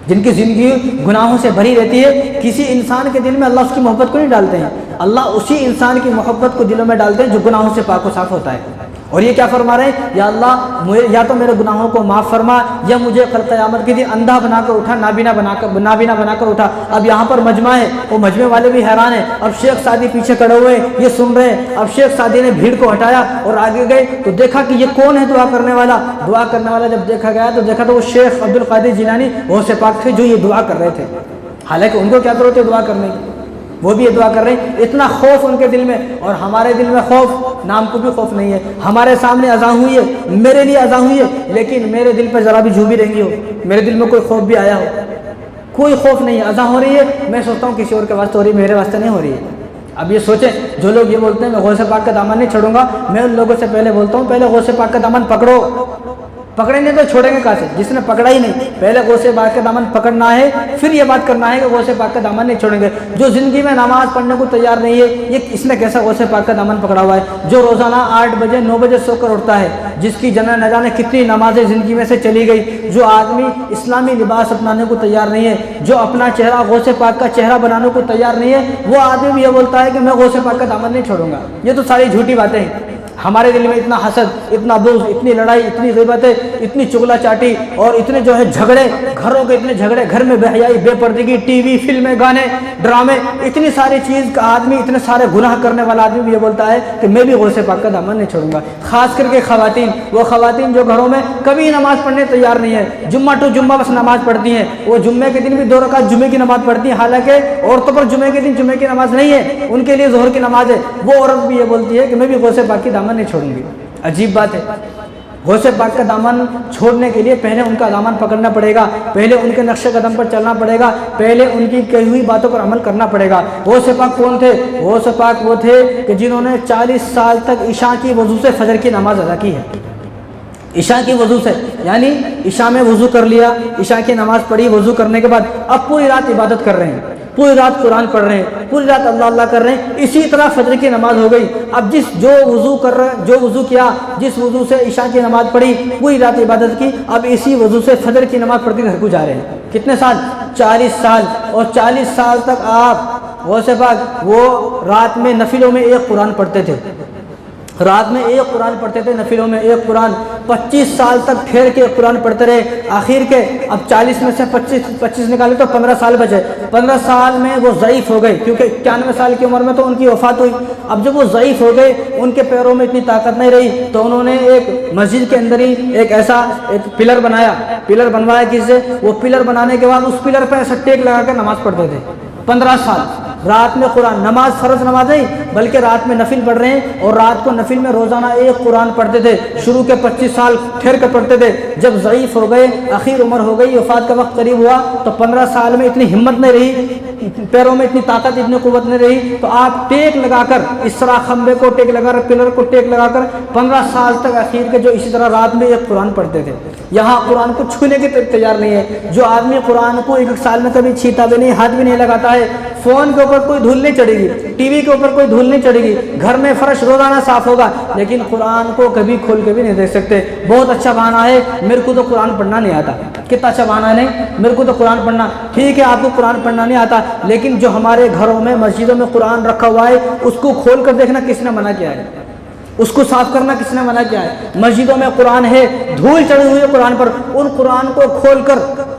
جن کی زندگی گناہوں سے بھری رہتی ہے، کسی انسان کے دل میں اللہ اس کی محبت کو نہیں ڈالتے ہیں، اللہ اسی انسان کی محبت کو دلوں میں ڈالتے ہیں جو گناہوں سے پاک و صاف ہوتا ہے۔ اور یہ کیا فرما رہے ہیں؟ یا اللہ یا تو میرے گناہوں کو معاف فرما، یا مجھے کل قیامت کے دن اندھا بنا کر اٹھا، نابینا بنا کر اٹھا۔ اب یہاں پر مجمع ہے، وہ مجمع والے بھی حیران ہیں۔ اب شیخ سعدی پیچھے کھڑے ہوئے یہ سن رہے ہیں۔ اب شیخ سعدی نے بھیڑ کو ہٹایا اور آگے گئے تو دیکھا کہ یہ کون ہے دعا کرنے والا۔ دعا کرنے والا جب دیکھا گیا تو دیکھا تو وہ شیخ عبد القادر جیلانی غوث پاک تھے جو یہ دعا کر رہے تھے۔ حالانکہ ان کو کیا ضرورت ہے دعا کرنے کی، وہ بھی یہ دعا کر رہے ہیں۔ اتنا خوف ان کے دل میں، اور ہمارے دل میں خوف نام کو بھی خوف نہیں ہے۔ ہمارے سامنے اذان ہوئی ہے، میرے لیے اذان ہوئی ہے، لیکن میرے دل پہ ذرا بھی جھومی رہی ہو، میرے دل میں کوئی خوف بھی آیا ہو، کوئی خوف نہیں ہے۔ اذان ہو رہی ہے، میں سوچتا ہوں کسی اور کے واسطے ہو رہی ہے، میرے واسطے نہیں ہو رہی ہے۔ اب یہ سوچیں، جو لوگ یہ بولتے ہیں میں غوث پاک کا دامن نہیں چھوڑوں گا، میں ان لوگوں سے پہلے بولتا ہوں پہلے غوث پاک کا دامن پکڑو۔ پکڑیں گے تو چھوڑیں گے کہاں سے؟ جس نے پکڑا ہی نہیں، پہلے غوث پاک کا دامن پکڑنا ہے، پھر یہ بات کرنا ہے کہ غوث پاک کا دامن نہیں چھوڑیں گے۔ جو زندگی میں نماز پڑھنے کو تیار نہیں ہے، یہ اس نے کیسا غوث پاک کا دامن پکڑا ہوا ہے؟ جو روزانہ 8 بجے 9 بجے سو کر اٹھتا ہے، جس کی نہ جانے کتنی نمازیں زندگی میں سے چلی گئی، جو آدمی اسلامی لباس اپنانے کو تیار نہیں ہے، جو اپنا چہرہ غوث پاک کا چہرہ بنانے کو تیار نہیں ہے، وہ آدمی بھی یہ بولتا ہے کہ میں غوث پاک کا دامن نہیں چھوڑوں گا۔ یہ تو ساری جھوٹی باتیں ہیں۔ ہمارے دل میں اتنا حسد، اتنا بغض، اتنی لڑائی، اتنی غیبتیں، اتنی چغلا چاٹی اور اتنے جو ہے جھگڑے، گھروں کے اتنے جھگڑے، گھر میں بے حیائی، بے پردگی، ٹی وی، فلمیں، گانے، ڈرامے، اتنی ساری چیز کا آدمی، اتنے سارے گناہ کرنے والا آدمی بھی یہ بولتا ہے کہ میں بھی غوث پاک کا دامن نہیں چھوڑوں گا۔ خاص کر کے خواتین، وہ خواتین جو گھروں میں کبھی نماز پڑھنے تیار نہیں ہے، جمعہ ٹو جمعہ بس نماز پڑھتی ہیں، وہ جمعے کے دن بھی 2 رکعت جمعے کی نماز پڑھتی ہیں، حالانکہ عورتوں پر جمعے کے دن جمعے کی نماز نہیں ہے، ان کے لیے ظہر کی نماز ہے۔ وہ عورت بھی یہ بولتی ہے کہ میں بھی غوث پاک کی دامن نہیں چھوڑوں گی۔ عجیب بات ہے۔ غوث پاک کا دامن چھوڑنے کے لیے پہلے ان کا دامن پکڑنا پڑے گا، پہلے ان کے نقش قدم پر چلنا پڑے گا، پہلے ان کی کہی ہوئی باتوں پر عمل کرنا پڑے گا۔ غوث پاک کون تھے؟ غوث پاک وہ تھے کہ جنہوں نے 40 سال تک عشاء کی وضو سے فجر کی نماز ادا کی ہے۔ عشاء کی وضو سے، یعنی عشاء میں وضو کر لیا، عشاء کی نماز پڑھی، وضو کرنے کے بعد اب پوری رات عبادت کر رہے ہیں، پوری رات قرآن پڑھ رہے ہیں، پوری رات اللہ اللہ کر رہے ہیں۔ اسی طرح فجر کی نماز ہو گئی۔ اب جو وضو کیا، جس وضو سے عشاء کی نماز پڑھی، پوری رات عبادت کی، اب اسی وضو سے فجر کی نماز پڑھ کے گھر کو جا رہے ہیں۔ کتنے سال؟ 40 سال۔ اور 40 سال تک آپ غوث پاک وہ رات میں نفلوں میں 1 قرآن پڑھتے تھے، رات میں 1 قرآن پڑھتے تھے، نفلوں میں 1 قرآن۔ 25 سال تک ٹھہر کے قرآن پڑھتے رہے۔ آخر کے اب 40 میں سے 25 نکالے تو 15 سال بچے۔ 15 سال میں وہ ضعیف ہو گئے، کیونکہ 91 سال کی عمر میں تو ان کی وفات ہوئی۔ اب جب وہ ضعیف ہو گئے، ان کے پیروں میں اتنی طاقت نہیں رہی، تو انہوں نے ایک مسجد کے اندر ہی ایک پلر بنایا۔ پلر بنوایا کس سے؟ وہ پلر بنانے کے بعد اس پلر پہ ایسا ٹیک لگا کر نماز پڑھتے تھے 15 سال۔ رات میں قرآن، نماز فرض نماز نہیں بلکہ رات میں نفل پڑھ رہے ہیں، اور رات کو نفل میں روزانہ 1 قرآن پڑھتے تھے۔ شروع کے 25 سال ٹھہر کر پڑھتے تھے، جب ضعیف ہو گئے، آخر عمر ہو گئی، وفات کا وقت قریب ہوا، تو 15 سال میں اتنی ہمت نہیں رہی، پیروں میں اتنی طاقت، اتنی قوت نہیں رہی، تو آپ ٹیک لگا کر، اس طرح کھمبے کو ٹیک لگا کر، پلر کو ٹیک لگا کر 15 سال تک آخر کے جو اسی طرح رات میں 1 قرآن پڑھتے تھے۔ یہاں قرآن کو چھونے کے تیار نہیں ہے۔ جو آدمی قرآن کو 1 سال میں کبھی چھیتا بھی نہیں، ہاتھ بھی نہیں لگاتا ہے، فون کے اوپر کوئی دھول نہیں چڑھے گی، ٹی وی کے اوپر کوئی دھول نہیں چڑھے گی، گھر میں فرش روزانہ صاف ہوگا، لیکن قرآن کو کبھی کھول کے بھی نہیں دیکھ سکتے۔ بہت اچھا بہانہ ہے، میرے کو تو قرآن پڑھنا نہیں آتا۔ کتنا اچھا بہانہ ہے، نہیں میرے کو تو قرآن پڑھنا، ٹھیک ہے آپ کو قرآن پڑھنا نہیں آتا، لیکن جو ہمارے گھروں میں مسجدوں میں قرآن رکھا ہوا ہے، اس کو کھول کر دیکھنا کس نے منع کیا ہے؟ اس کو صاف کرنا کس نے منع کیا ہے؟ مسجدوں میں قرآن ہے، دھول چڑھی ہوئی ہے قرآن پر، ان قرآن کو کھول کر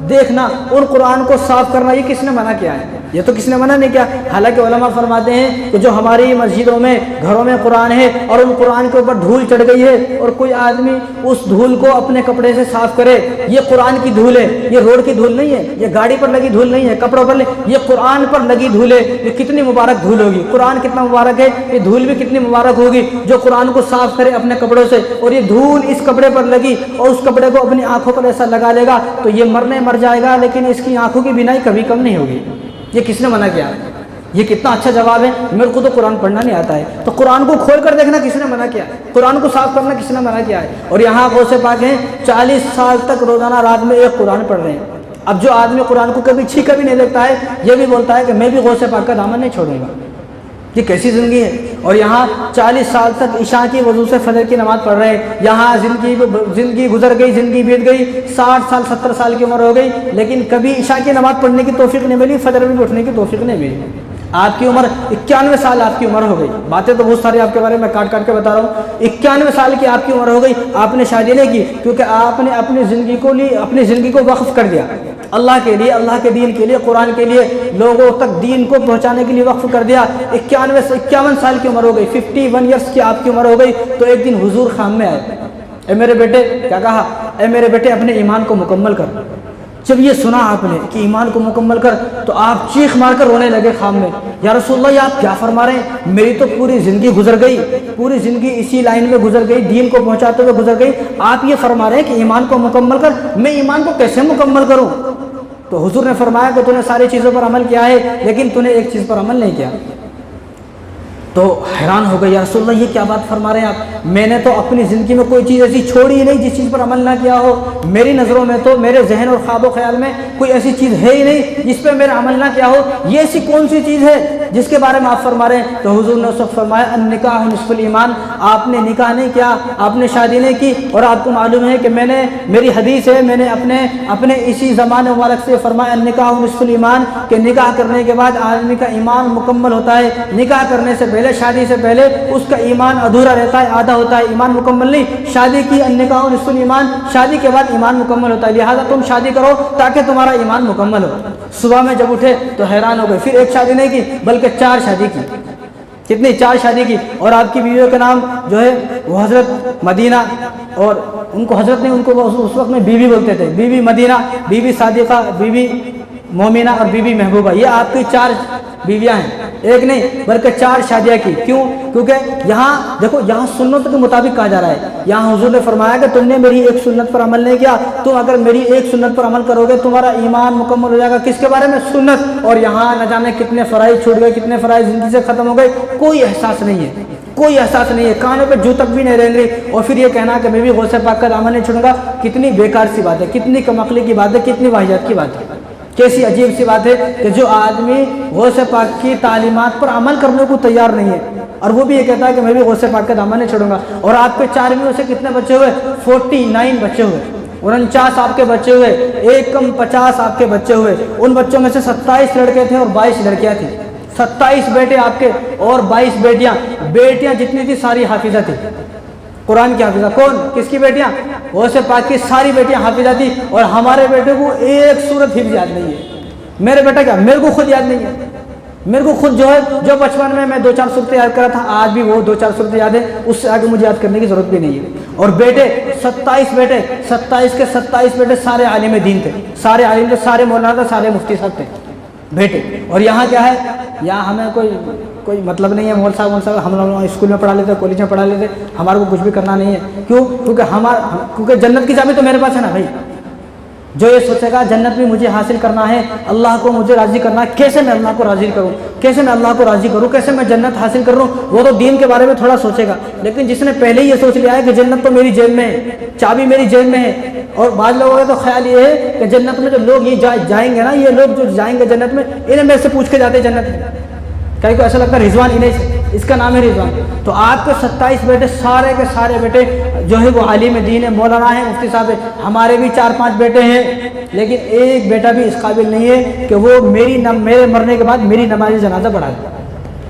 دیکھنا، ان قرآن کو صاف کرنا، یہ کس نے منع کیا ہے؟ یہ تو کسی نے منع نہیں کیا. حالانکہ علماء فرماتے ہیں کہ جو ہماری مسجدوں میں گھروں میں قرآن ہے اور ان قرآن کے اوپر دھول چڑھ گئی ہے اور کوئی آدمی اس دھول کو اپنے کپڑے سے صاف کرے, یہ قرآن کی دھول ہے, یہ روڈ کی دھول نہیں ہے, یہ گاڑی پر لگی دھول نہیں ہے, کپڑوں پر یہ قرآن پر لگی دھول ہے. یہ کتنی مبارک دھول ہوگی, قرآن کتنا مبارک ہے, یہ دھول بھی کتنی مبارک ہوگی جو قرآن کو صاف کرے اپنے کپڑوں سے. اور یہ دھول اس کپڑے پر لگی اور اس کپڑے کو اپنی آنکھوں پر ایسا لگا لے گا تو یہ مر جائے گا, لیکن اس کی آنکھوں کی بینائی کبھی کم نہیں ہوگی. یہ کس نے منع کیا؟ یہ کتنا اچھا جواب ہے. میرے کو تو قرآن پڑھنا نہیں آتا ہے, تو قرآن کو کھول کر دیکھنا کس نے منع کیا ہے, قرآن کو صاف کرنا کس نے منع کیا ہے. اور یہاں غوث پاک ہیں 40 سال تک روزانہ رات میں ایک قرآن پڑھ رہے ہیں. اب جو آدمی قرآن کو کبھی چھینکا بھی نہیں دیکھتا ہے, یہ بھی بولتا ہے کہ میں بھی غوث پاک کا دامن نہیں چھوڑوں گا. یہ کیسی زندگی ہے. اور یہاں 40 سال تک عشاء کی وضو سے فجر کی نماز پڑھ رہے ہیں. یہاں زندگی گزر گئی, زندگی بیت گئی, 60 سال 70 سال کی عمر ہو گئی, لیکن کبھی عشاء کی نماز پڑھنے کی توفیق نہیں ملی, فجر میں اٹھنے کی توفیق نہیں ملی. آپ کی عمر 91 سال آپ کی عمر ہو گئی. باتیں تو بہت ساری آپ کے بارے میں کاٹ کے بتا رہا ہوں. 91 سال کی آپ کی عمر ہو گئی, آپ نے شادی نہیں کی کیونکہ آپ نے اپنی زندگی کو وقف کر دیا اللہ کے لیے, اللہ کے دین کے لیے, قرآن کے لیے, لوگوں تک دین کو پہنچانے کے لیے وقف کر دیا. 51 سال کی عمر ہو گئی, 51 ایئرس کی آپ کی عمر ہو گئی. تو ایک دن حضور خام میں آئے, اے میرے بیٹے, کیا کہا, اے میرے بیٹے اپنے ایمان کو مکمل کر. جب یہ سنا آپ نے کہ ایمان کو مکمل کر, تو آپ چیخ مار کر رونے لگے خام میں. یا رسول اللہ, یہ آپ کیا فرما رہے ہیں, میری تو پوری زندگی گزر گئی, پوری زندگی اسی لائن میں گزر گئی, دین کو پہنچاتے ہوئے گزر گئی, آپ یہ فرما رہے ہیں کہ ایمان کو مکمل کر, میں ایمان کو کیسے مکمل کروں؟ تو حضور نے فرمایا کہ تو نے ساری چیزوں پر عمل کیا ہے, لیکن تو نے ایک چیز پر عمل نہیں کیا. تو حیران ہو گئی, یا رسول اللہ یہ کیا بات فرما رہے ہیں آپ, میں نے تو اپنی زندگی میں کوئی چیز ایسی چھوڑی ہی نہیں جس چیز پر عمل نہ کیا ہو. میری نظروں میں تو, میرے ذہن اور خواب و خیال میں کوئی ایسی چیز ہے ہی نہیں جس پہ میرا عمل نہ کیا ہو. یہ ایسی کون سی چیز ہے جس کے بارے میں آپ فرما رہے ہیں؟ تو حضور نے اس وقت فرمایا النکاح نصف الایمان. آپ نے نکاح نہیں کیا, آپ نے شادی نہیں کی. اور آپ کو معلوم ہے کہ میری حدیث ہے, میں نے اپنے اسی زمان مبارک سے فرمایا النکاح نصف الایمان, کہ نکاح کرنے کے بعد آدمی کا ایمان مکمل ہوتا ہے. نکاح کرنے سے پہلے, شادی سے پہلے اس کا ایمان ادھورا رہتا ہے, آدھا ہوتا ہے, ایمان مکمل نہیں. شادی کی النکاح نصف الایمان, شادی کے بعد ایمان مکمل ہوتا ہے. لہٰذا تم شادی کرو تاکہ تمہارا ایمان مکمل ہو. صبح میں جب اٹھے تو حیران ہو گئے, پھر ایک شادی نہیں کی بلکہ 4 شادی کی. کتنی؟ 4 شادی کی. اور آپ کی بیویوں کا نام جو ہے وہ حضرت مدینہ, اور ان کو حضرت نہیں, ان کو اس وقت میں بیوی بولتے تھے, Bibi Madina, Bibi Sadiqa, Bibi Momina اور بی بی محبوبہ. یہ آپ کی 4 بیویاں ہیں, ایک نہیں بلکہ 4 شادیاں کی. کیوں؟ کیونکہ یہاں دیکھو, یہاں سنت کے مطابق کہا جا رہا ہے. یہاں حضور نے فرمایا کہ تم نے میری ایک سنت پر عمل نہیں کیا, تم اگر میری ایک سنت پر عمل کرو گے تمہارا ایمان مکمل ہو جائے گا. کس کے بارے میں؟ سنت. اور یہاں نہ جانے کتنے فرائض چھوٹ گئے, کتنے فرائض زندگی سے ختم ہو گئے, کوئی احساس نہیں ہے, کوئی احساس نہیں ہے, کانوں پہ جو تک بھی نہیں رہیں گے. اور پھر یہ کہنا کہ میں بھی غوث پاک کا دامن نہیں چھوڑوں گا, کتنی بیکار سی بات ہے, کتنی کم عقلی کی بات ہے, کتنی واہیات کی بات ہے. کیسی عجیب سی بات ہے کہ جو آدمی غوث پاک کی تعلیمات پر عمل کرنے کو تیار نہیں ہے, اور وہ بھی یہ کہتا ہے کہ میں بھی غوث پاک کا دامن نہیں چھوڑوں گا. اور آپ کے 4 بیویوں سے کتنے بچے ہوئے؟ 49 بچے ہوئے. 49 آپ کے بچے ہوئے, ایک کم 50 آپ کے بچے ہوئے. ان بچوں میں سے 27 لڑکے تھے اور 22 لڑکیاں تھیں. 27 بیٹے آپ کے اور 22 بیٹیاں. بیٹیاں جتنی تھی ساری حافظہ تھی, قرآن کی حافظہ. کون؟ کس کی بیٹیاں؟ غوث پاک کی ساری بیٹیاں حافظہ تھی. اور ہمارے بیٹے کو ایک سورت حفظ یاد نہیں ہے. میرے بیٹا کیا, میرے کو خود یاد نہیں ہے. میرے کو خود جو ہے, جو بچپن میں 2-4 صورتیں یاد کرا تھا, آج بھی وہ 2-4 صورتیں یاد ہے, اس سے آگے مجھے یاد کرنے کی ضرورت بھی نہیں ہے. اور بیٹے 27 بیٹے, 27 کے 27 بیٹے سارے عالم دین تھے, سارے عالم تھے, سارے مولانا تھے, سارے مفتی صاحب تھے بیٹے. اور یہاں کیا ہے, یہاں ہمیں کوئی مطلب نہیں ہے. مول صاحب ہم لوگ اسکول میں پڑھا لیتے, کالج میں پڑھا لیتے, ہمارے کو کچھ بھی کرنا نہیں ہے. کیوں؟ کیونکہ جنت کی چابی تو میرے پاس ہے نا بھائی. جو یہ سوچے گا جنت بھی مجھے حاصل کرنا ہے, اللہ کو مجھے راضی کرنا ہے, کیسے میں اللہ کو راضی کروں, کیسے میں اللہ کو راضی کروں, کیسے میں جنت حاصل کروں, وہ تو دین کے بارے میں تھوڑا سوچے گا. لیکن جس نے پہلے ہی یہ سوچ لیا ہے کہ جنت تو میری جیب میں ہے, چابی میری جیب میں ہے. اور بعض لوگوں کا تو خیال یہ ہے کہ جنت میں جو لوگ یہ جائیں گے نا, یہ لوگ جو جائیں گے جنت میں, انہیں میرے سے پوچھ کے جاتے جنت میں. کہیں کو ایسا لگتا ہے رضوان انہیں سے, اس کا نام ہے رضوان. تو آپ کے 27 بیٹے, سارے کے سارے بیٹے جو ہے وہ عالم دین ہے, مولانا ہے, مفتی صاحب ہے. ہمارے بھی 4-5 بیٹے ہیں, لیکن ایک بیٹا بھی اس قابل نہیں ہے کہ وہ میرے مرنے کے بعد میری نماز جنازہ پڑھائے.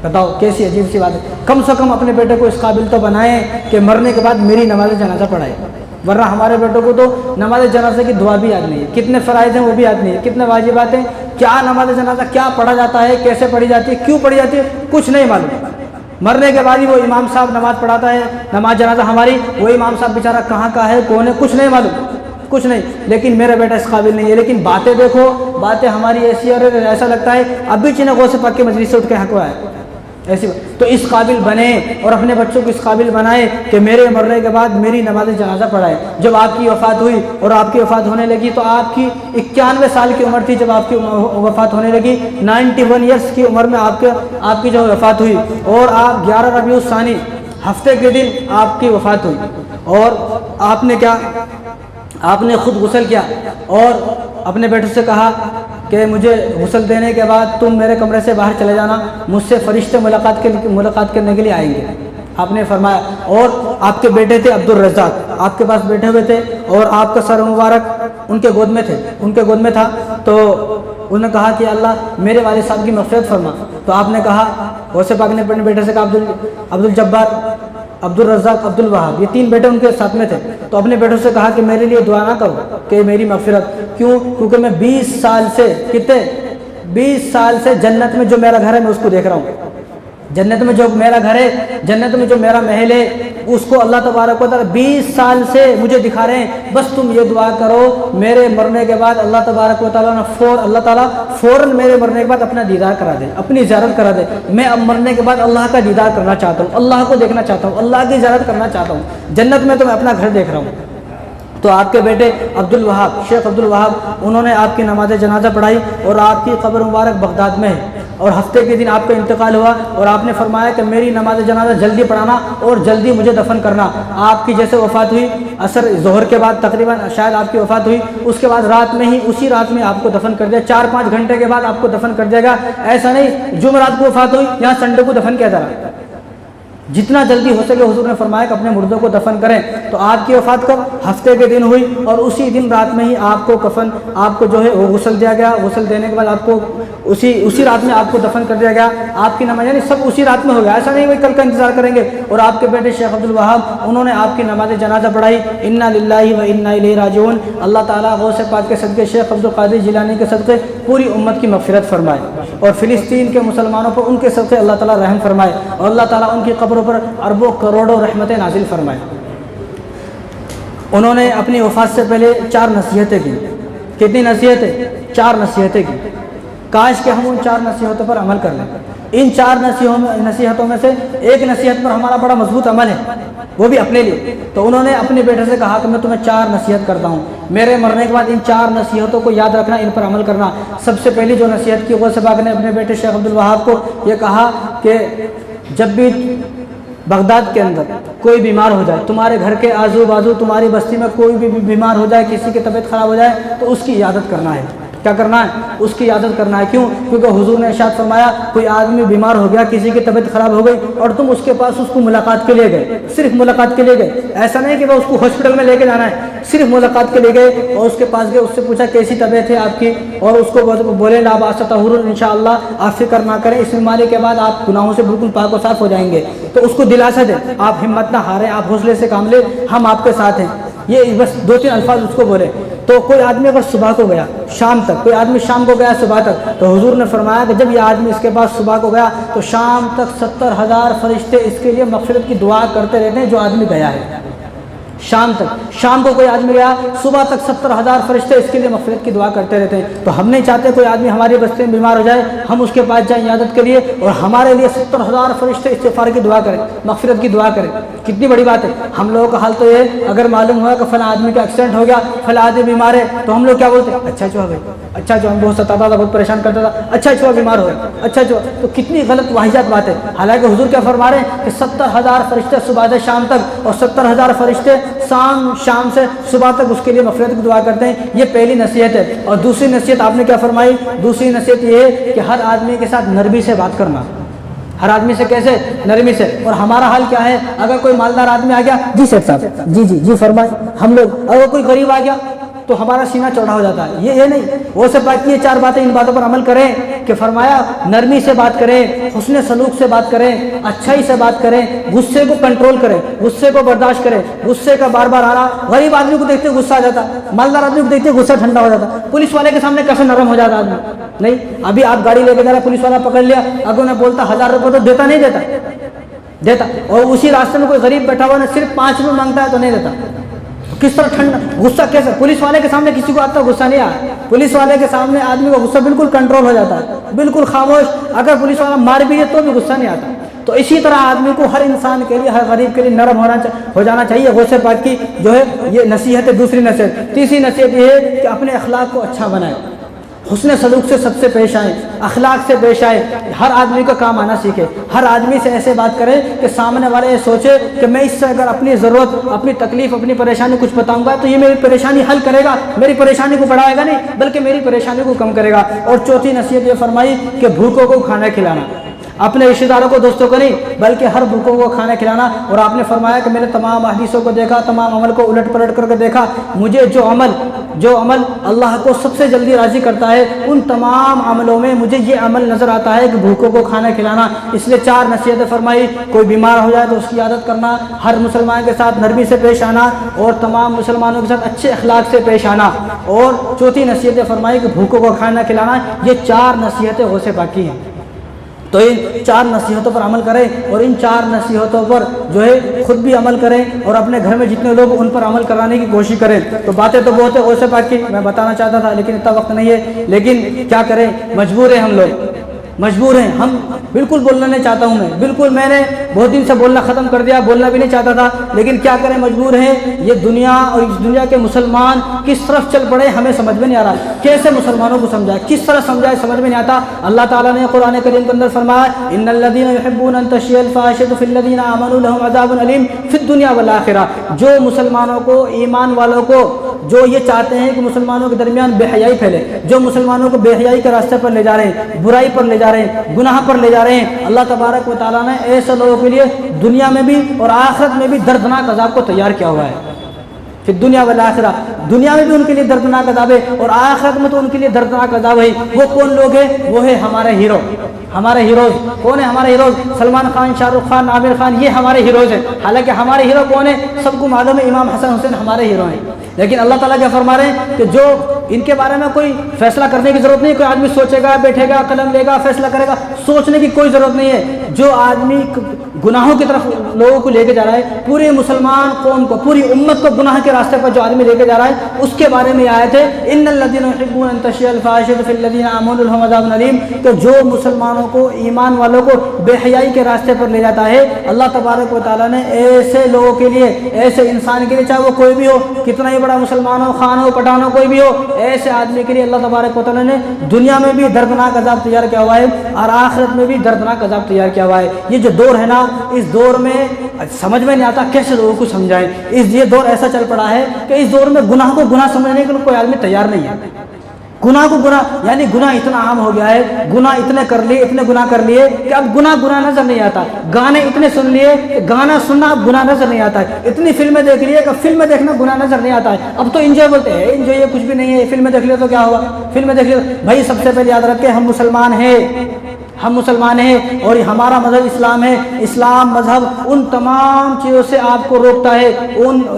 بتاؤ کیسی عجیب سی بات ہے. کم سے کم اپنے بیٹے کو اس قابل تو بنائیں کہ مرنے کے بعد میری نماز جنازہ پڑھائے. ورنہ ہمارے بیٹوں کو تو نماز جنازہ کی دعا بھی یاد نہیں ہے، کتنے فرائض ہیں وہ بھی یاد نہیں ہے، کتنے واجبات ہیں، کیا نماز جنازہ کیا پڑھا جاتا ہے، کیسے پڑھی جاتی ہے، کیوں پڑھی جاتی ہے، کچھ نہیں معلوم۔ مرنے کے بعد ہی وہ امام صاحب نماز پڑھاتا ہے، نماز جنازہ ہماری، وہ امام صاحب بیچارہ کہاں کا ہے، کون ہے، کچھ نہیں معلوم، کچھ نہیں۔ لیکن میرا بیٹا اس قابل نہیں ہے، لیکن باتیں دیکھو، باتیں ہماری ایسی، اور ایسا لگتا ہے ابھی چینہ غوث پاک کے مجلس سے اٹھ کے ہوا ہے ایسی۔ تو اس قابل بنے اور اپنے بچوں کو اس قابل بنائے کہ میرے مرنے کے بعد میری نماز جنازہ پڑھائے۔ جب آپ کی وفات ہوئی اور آپ کی وفات ہونے لگی تو آپ کی 91 سال کی عمر تھی، جب آپ کی وفات ہونے لگی 91 ایئرس کی عمر میں آپ کی جو وفات ہوئی، اور آپ 11 ربیع الثانی ہفتے کے دن آپ کی وفات ہوئی، اور آپ نے کیا، آپ نے خود غسل کیا اور اپنے بیٹے سے کہا کہ مجھے غسل دینے کے بعد تم میرے کمرے سے باہر چلے جانا، مجھ سے فرشتے ملاقات کرنے کے لیے آئیں گے، آپ نے فرمایا۔ اور آپ کے بیٹے تھے عبد الرزاق، آپ کے پاس بیٹھے ہوئے تھے، اور آپ کا سر مبارک ان کے گود میں تھا، تو انہوں نے کہا کہ اللہ میرے والد صاحب کی مغفرت فرما۔ تو آپ نے کہا، غوث پاک نے اپنے بیٹے سے کہا، عبد الجبار، عبد الرزاق، عبد الوہاب، یہ 3 بیٹے ان کے ساتھ میں تھے، تو اپنے بیٹوں سے کہا کہ میرے لیے دعا نہ کرو کہ میری مغفرت، کیوں؟ کیونکہ میں 20 سال سے 20 سال سے جنت میں جو میرا گھر ہے میں اس کو دیکھ رہا ہوں، جنت میں جو میرا گھر ہے، جنت میں جو میرا محل ہے، اس کو اللہ تبارک و تعالیٰ 20 سال سے مجھے دکھا رہے ہیں، بس تم یہ دعا کرو میرے مرنے کے بعد اللہ تبارک و تعالیٰ اللہ تعالیٰ فوراً میرے مرنے کے بعد اپنا دیدار کرا دے، اپنی زیارت کرا دے۔ میں اب مرنے کے بعد اللہ کا دیدار کرنا چاہتا ہوں، اللہ کو دیکھنا چاہتا ہوں، اللہ کی زیارت کرنا چاہتا ہوں، جنت میں تو میں اپنا گھر دیکھ رہا ہوں۔ تو آپ کے بیٹے عبد الوہاب، شیخ عبد الوہاب، انہوں نے آپ کی نماز جنازہ پڑھائی، اور آپ کی قبر مبارک بغداد میں ہے، اور ہفتے کے دن آپ کا انتقال ہوا، اور آپ نے فرمایا کہ میری نماز جنازہ جلدی پڑھانا اور جلدی مجھے دفن کرنا۔ آپ کی جیسے وفات ہوئی، عصر ظہر کے بعد تقریباً شاید آپ کی وفات ہوئی، اس کے بعد رات میں ہی، اسی رات میں آپ کو دفن کر دیا، 4-5 گھنٹے کے بعد آپ کو دفن کر دیا گا۔ ایسا نہیں جمعرات کو وفات ہوئی یہاں سنڈے کو دفن کیا جا رہا، جتنا جلدی ہو سکے حضور نے فرمایا کہ اپنے مردوں کو دفن کریں۔ تو آپ کی وفات کب؟ ہفتے کے دن ہوئی، اور اسی دن رات میں ہی آپ کو آپ کو جو ہے وہ غسل دیا گیا، غسل دینے کے بعد آپ کو اسی رات میں آپ کو دفن کر دیا گیا۔ آپ کی نماز یعنی سب اسی رات میں ہو گیا، ایسا نہیں وہ کل کا انتظار کریں گے۔ اور آپ کے بیٹے شیخ عبد الوہاب، انہوں نے آپ کی نماز جنازہ پڑھائی۔ انا للہ و انا الیہ راجعون۔ اللہ تعالیٰ غوث پاک کے صدقے، شیخ عبد القادر جیلانی کے صدقے پوری امت کی مغفرت فرمائے، اور فلسطین کے مسلمانوں پر ان کے صدقے اللہ تعالیٰ رحم فرمائے، اور اللہ تعالیٰ ان کی قبروں پر اربوں کروڑوں رحمتیں نازل فرمائے۔ انہوں نے اپنی وفات سے پہلے 4 نصیحتیں کی۔ کتنی نصیحتیں؟ 4 نصیحتیں کی۔ کاش کہ ہم ان 4 نصیحتوں پر عمل کر لیں۔ ان 4 نصیحتوں میں سے ایک نصیحت پر ہمارا بڑا مضبوط عمل ہے، وہ بھی اپنے لیے۔ تو انہوں نے اپنے بیٹے سے کہا کہ میں تمہیں 4 نصیحت کرتا ہوں، میرے مرنے کے بعد ان 4 نصیحتوں کو یاد رکھنا، ان پر عمل کرنا۔ سب سے پہلی جو نصیحت کی، غوث پاک نے اپنے بیٹے شیخ عبد الوہاب کو یہ کہا کہ جب بھی بغداد کے اندر کوئی بیمار ہو جائے، تمہارے گھر کے آزو بازو، تمہاری بستی میں کوئی بھی بیمار ہو جائے، کسی کی طبیعت خراب ہو جائے، تو اس کی عیادت کرنا ہے۔ کیا کرنا ہے؟ اس کی عیادت کرنا ہے۔ کیوں؟ کیونکہ حضور نے ارشاد فرمایا، کوئی آدمی بیمار ہو گیا، کسی کی طبیعت خراب ہو گئی، اور تم اس کے پاس اس کو ملاقات کے لیے گئے، صرف ملاقات کے لیے گئے، ایسا نہیں کہ وہ اس کو ہاسپٹل میں لے کے جانا ہے، صرف ملاقات کے لیے گئے، اور اس کے پاس گئے، اس سے پوچھا کیسی طبیعت ہے آپ کی، اور اس کو بولے لا باس طہور، انشاءاللہ آپ فکر نہ کریں، اس بیماری کے بعد آپ گناہوں سے بالکل پاک و صاف ہو جائیں گے۔ تو اس کو دلاسا دیں، آپ ہمت نہ ہاریں، آپ حوصلے سے کام لیں، ہم آپ کے ساتھ ہیں۔ یہ بس 2-3 الفاظ اس کو بولے۔ تو کوئی آدمی اگر صبح کو گیا شام تک، کوئی آدمی شام کو گیا صبح تک، تو حضور نے فرمایا کہ جب یہ آدمی اس کے پاس صبح کو گیا تو شام تک 70,000 فرشتے اس کے لیے مغفرت کی دعا کرتے رہتے ہیں جو آدمی گیا ہے شام تک۔ شام کو کوئی آدمی گیا، صبح تک 70,000 فرشتے اس کے لیے مغفرت کی دعا کرتے رہتے ہیں۔ تو ہم نہیں چاہتے کوئی آدمی ہماری بستی میں بیمار ہو جائے، ہم اس کے پاس جائیں عیادت کے لیے، اور ہمارے لیے 70,000 فرشتے استغفار کی دعا کریں، مغفرت کی دعا کریں۔ کتنی بڑی بات ہے۔ ہم لوگوں کا حال تو یہ، اگر معلوم ہوا کہ فلاں آدمی کا ایکسیڈنٹ ہو گیا، فلاں آدمی بیمار ہے، تو ہم لوگ کیا بولتے ہیں؟ اچھا جو ہے، اچھا جو ہم بہت ستاتا تھا، بہت پریشان کرتا تھا، اچھا جو بیمار ہو گیا، اچھا جو۔ تو کتنی غلط واحجات بات ہے۔ حالانکہ حضور کیا فرما رہے ہیں کہ 70,000 فرشتے صبح سے شام تک، اور 70,000 فرشتے شام سے صبح تک اس کے لیے مغفرت کی دعا کرتے ہیں۔ یہ پہلی نصیحت ہے۔ اور دوسری نصیحت آپ نے کیا فرمائی؟ دوسری نصیحت یہ ہے کہ ہر آدمی کے ساتھ نرمی سے بات کرنا۔ ہر آدمی سے کیسے؟ نرمی سے۔ اور ہمارا حال کیا ہے؟ اگر کوئی مالدار آدمی آ گیا، جی سیٹ صاحب، جی فرمائیں۔ ہم لوگ اگر کوئی غریب آ گیا، تو ہمارا سینہ چوڑا ہو جاتا ہے. یہ نہیں. غوث پاک کی یہ 4 باتیں، ان باتوں پر عمل کریں کہ فرمایا نرمی سے بات کریں، حسن سلوک سے بات کریں، اچھائی سے بات کریں، غصے کو کنٹرول کریں، غصے کو برداشت کریں. غصے کا بار بار آنا، غریب آدمی کو دیکھتے غصہ آ جاتا، مالدار آدمی کو دیکھتے غصہ ٹھنڈا ہو جاتا. پولیس والے کے سامنے کیسے نرم ہو جاتا آدمی. نہیں، ابھی آپ گاڑی لے کے جا رہے، پولیس والا پکڑ لیا، اگر انہیں بولتا 1000 روپے تو دیتا نہیں دیتا. اور اسی راستے میں کوئی غریب بیٹھا ہوا صرف 5 روپے مانگتا ہے تو نہیں دیتا. کس طرح ٹھنڈا غصہ کیسے؟ پولیس والے کے سامنے کسی کو آتا غصہ نہیں آیا. پولیس والے کے سامنے آدمی کا غصہ بالکل کنٹرول ہو جاتا ہے، بالکل خاموش. اگر پولیس والا مار بھی دے تو بھی غصہ نہیں آتا. تو اسی طرح آدمی کو ہر انسان کے لیے، ہر غریب کے لیے نرم ہو جانا چاہیے. غوث پاک کی جو ہے یہ نصیحت ہے. دوسری نصیحت، تیسری نصیحت یہ ہے کہ اپنے اخلاق کو اچھا بنائیں، حسن سلوک سے سب سے پیش آئیں، اخلاق سے پیش آئیں. ہر آدمی کا کام آنا سیکھے. ہر آدمی سے ایسے بات کریں کہ سامنے والے یہ سوچے کہ میں اس سے اگر اپنی ضرورت، اپنی تکلیف، اپنی پریشانی کچھ بتاؤں گا تو یہ میری پریشانی حل کرے گا، میری پریشانی کو بڑھائے گا نہیں بلکہ میری پریشانی کو کم کرے گا. اور چوتھی نصیحت یہ فرمائی کہ بھوکوں کو کھانا کھلانا، اپنے رشتہ داروں کو، دوستوں کو نہیں بلکہ ہر بھوکوں کو کھانا کھلانا. اور آپ نے فرمایا کہ میں نے تمام حدیثوں کو دیکھا، تمام عمل کو الٹ پلٹ کر کے دیکھا، مجھے جو عمل اللہ کو سب سے جلدی راضی کرتا ہے ان تمام عملوں میں مجھے یہ عمل نظر آتا ہے کہ بھوکوں کو کھانا کھلانا. اس لیے 4 نصیحتیں فرمائی. کوئی بیمار ہو جائے تو اس کی عادت کرنا، ہر مسلمان کے ساتھ نرمی سے پیش آنا، اور تمام مسلمانوں کے ساتھ اچھے اخلاق سے پیش آنا. اور چوتھی نصیحتیں فرمائی کہ بھوکوں کو کھانا کھلانا. یہ 4 نصیحتیں غوث پاک کی ہیں. تو ان 4 نصیحتوں پر عمل کریں، اور ان 4 نصیحتوں پر جو ہے خود بھی عمل کریں اور اپنے گھر میں جتنے لوگ ان پر عمل کرانے کی کوشش کریں. تو باتیں تو بہت ہے غوث پاک کی، میں بتانا چاہتا تھا لیکن اتنا وقت نہیں ہے. لیکن کیا کریں، مجبور ہیں ہم لوگ، مجبور ہیں ہم. بالکل بولنا نہیں چاہتا ہوں میں نے بہت دن سے بولنا ختم کر دیا، بولنا بھی نہیں چاہتا تھا، لیکن کیا کریں، مجبور ہیں. یہ دنیا اور اس دنیا کے مسلمان کس طرف چل پڑے ہمیں سمجھ میں نہیں آ رہا. کیسے مسلمانوں کو سمجھائے، کس طرح سمجھائے، سمجھ میں نہیں آتا. اللہ تعالیٰ نے قرآن کریم کے اندر فرمایا ان الذین یحبون ان تشیع الفاحشۃ فی الذین آمنوا لہم عذاب علیم فی الدنیا والآخرہ. جو مسلمانوں کو، ایمان والوں کو، جو یہ چاہتے ہیں کہ مسلمانوں کے درمیان بے حیائی پھیلے، جو مسلمانوں کو بے حیائی کے راستے پر لے جا رہے ہیں، برائی پر لے جا رہے ہیں، گناہ پر لے جا رہے ہیں، اللہ تبارک و تعالیٰ نے ایسے لوگوں کے لیے دنیا میں بھی اور آخرت میں بھی دردناک عذاب کو تیار کیا ہوا ہے. پھر دنیا والآخرہ، دنیا میں بھی ان کے لیے دردناک عذاب ہے اور آخرت میں تو ان کے لیے دردناک عذاب ہے. وہ کون لوگ ہیں؟ وہ ہے ہمارے ہیرو، ہمارے ہیروز. کون ہے ہمارے ہیروز؟ سلمان خان، شاہ رخ خان، عامر خان، یہ ہمارے ہیروز ہیں. حالانکہ ہمارے ہیرو کون ہیں؟ سب کو معلوم ہے، امام حسن حسین ہمارے ہیرو ہیں. لیکن اللہ تعالیٰ کیا فرما رہے ہیں کہ جو ان کے بارے میں کوئی فیصلہ کرنے کی ضرورت نہیں. کوئی آدمی سوچے گا، بیٹھے گا، قلم لے گا، فیصلہ کرے گا، سوچنے کی کوئی ضرورت نہیں ہے. جو آدمی گناہوں کی طرف لوگوں کو لے کے جا رہا ہے، پورے مسلمان قوم کو، پوری امت کو گناہ کے راستے پر جو آدمی لے کے جا رہا ہے، اس کے بارے میں آیت ہے ان الذین یحبون ان تشیع الفاحشۃ فی الذین آمنوا لہم عذاب علیم. کہ جو مسلمانوں کو، ایمان والوں کو بے حیائی کے راستے پر لے جاتا ہے، اللہ تبارک و تعالیٰ نے ایسے لوگوں کے لیے، ایسے انسان کے لیے، چاہے وہ کوئی بھی ہو، کتنا ہی بڑا مسلمان ہو، خان ہو، پٹھان ہو، کوئی بھی ہو، ایسے آدمی کے لیے اللہ تبارک و تعالیٰ نے دنیا میں بھی دردناک عذاب تیار کیا ہوا ہے اور آخرت میں بھی دردناک عذاب تیار کیا ہوا ہے. یہ جو دور ہے نا، اس دور میں سمجھ میں نہیں آتا کیسے لوگوں کو سمجھائیں. یہ دور ایسا چل پڑا ہے کہ اس دور میں گناہ کو گناہ سمجھنے کے لیے کوئی آدمی تیار نہیں ہے. گناہ کو گناہ، یعنی گناہ اتنا عام ہو گیا ہے، گناہ اتنے کر لیے، اتنے گناہ کر لیے کہ اب گناہ نظر نہیں آتا. گانے اتنے سن لیے کہ گانا سننا اب گناہ نظر نہیں آتا ہے. اتنی فلمیں دیکھ لیے کہ فلمیں دیکھنا گناہ نظر نہیں آتا ہے. اب تو انجوائے بولتے ہیں، انجوائے یہ کچھ بھی نہیں ہے، فلمیں دیکھ لیے تو کیا ہوا، فلمیں دیکھ لیے. بھائی سب سے پہلے یاد رکھیں ہم مسلمان ہیں، ہم مسلمان ہیں اور ہمارا مذہب اسلام ہے. اسلام مذہب ان تمام چیزوں سے آپ کو روکتا ہے.